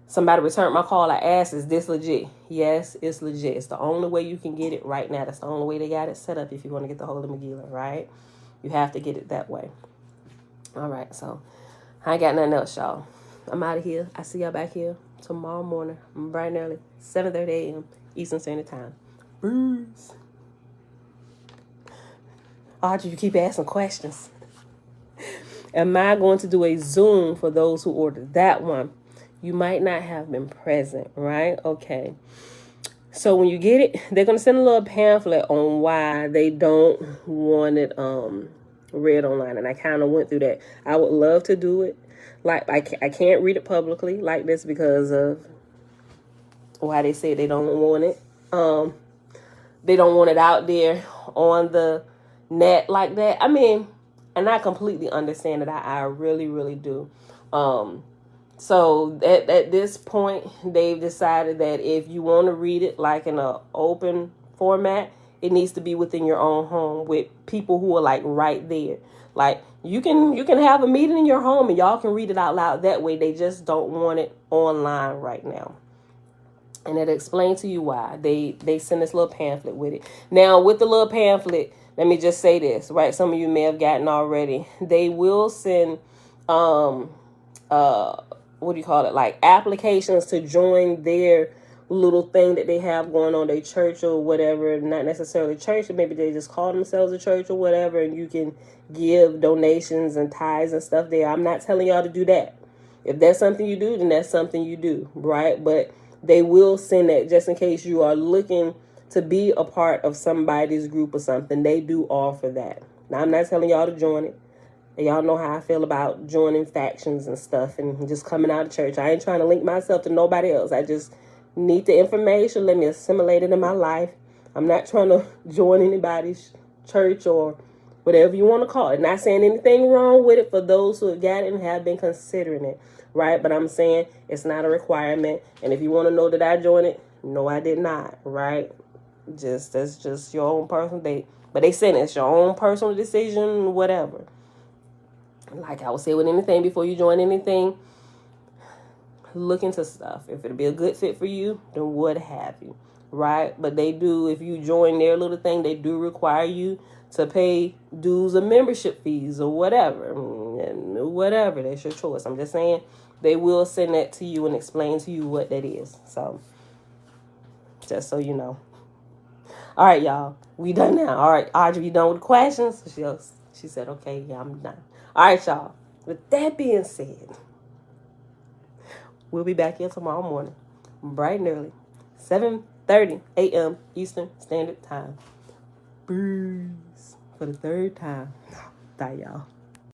Somebody returned my call. I asked, is this legit? Yes, it's legit. It's the only way you can get it right now. That's the only way they got it set up if you want to get the Holy Megillah, right? You have to get it that way. All right, so I ain't got nothing else, y'all. I'm out of here. I see y'all back here tomorrow morning, bright and early, 7:30 a.m. Eastern Standard Time. Peace. Audrey, you keep asking questions. Am I going to do a Zoom for those who ordered that one? You might not have been present, right? Okay. So when you get it, they're going to send a little pamphlet on why they don't want it read online. And I kind of went through that. I would love to do it. Like, I can't read it publicly like this because of why they say they don't want it. They don't want it out there on the net like that. I mean, and I completely understand it. I really, really do. So at this point, they've decided that if you want to read it like in an open format, it needs to be within your own home with people who are like right there. Like you can have a meeting in your home and y'all can read it out loud that way. They just don't want it online right now. And it'll explain to you why. They send this little pamphlet with it. Now with the little pamphlet, let me just say this, right? Some of you may have gotten already. They will send like applications to join their little thing that they have going on, their church or whatever. Not necessarily church, but maybe they just call themselves a church or whatever, and you can give donations and tithes and stuff there. I'm not telling y'all to do that. If that's something you do, then that's something you do, right? But they will send that just in case you are looking to be a part of somebody's group or something. They do offer that. Now, I'm not telling y'all to join it. Y'all know how I feel about joining factions and stuff and just coming out of church. I ain't trying to link myself to nobody else. I just need the information. Let me assimilate it in my life. I'm not trying to join anybody's church or whatever you want to call it. Not saying anything wrong with it for those who have got it and have been considering it, right? But I'm saying it's not a requirement. And if you want to know that I joined it, no, I did not, right? That's just your own personal date. But they said it's your own personal decision, whatever. Like I would say with anything, before you join anything, look into stuff. If it'll be a good fit for you, then what have you, right? But they do, if you join their little thing, they do require you to pay dues or membership fees or whatever. And whatever, that's your choice. I'm just saying they will send that to you and explain to you what that is. So, just so you know. All right, y'all. We done now. All right, Audrey, you done with the questions? She said, okay, yeah, I'm done. All right, y'all. With that being said, we'll be back here tomorrow morning, bright and early, 7:30 a.m. Eastern Standard Time. Peace. For the third time. Bye, y'all.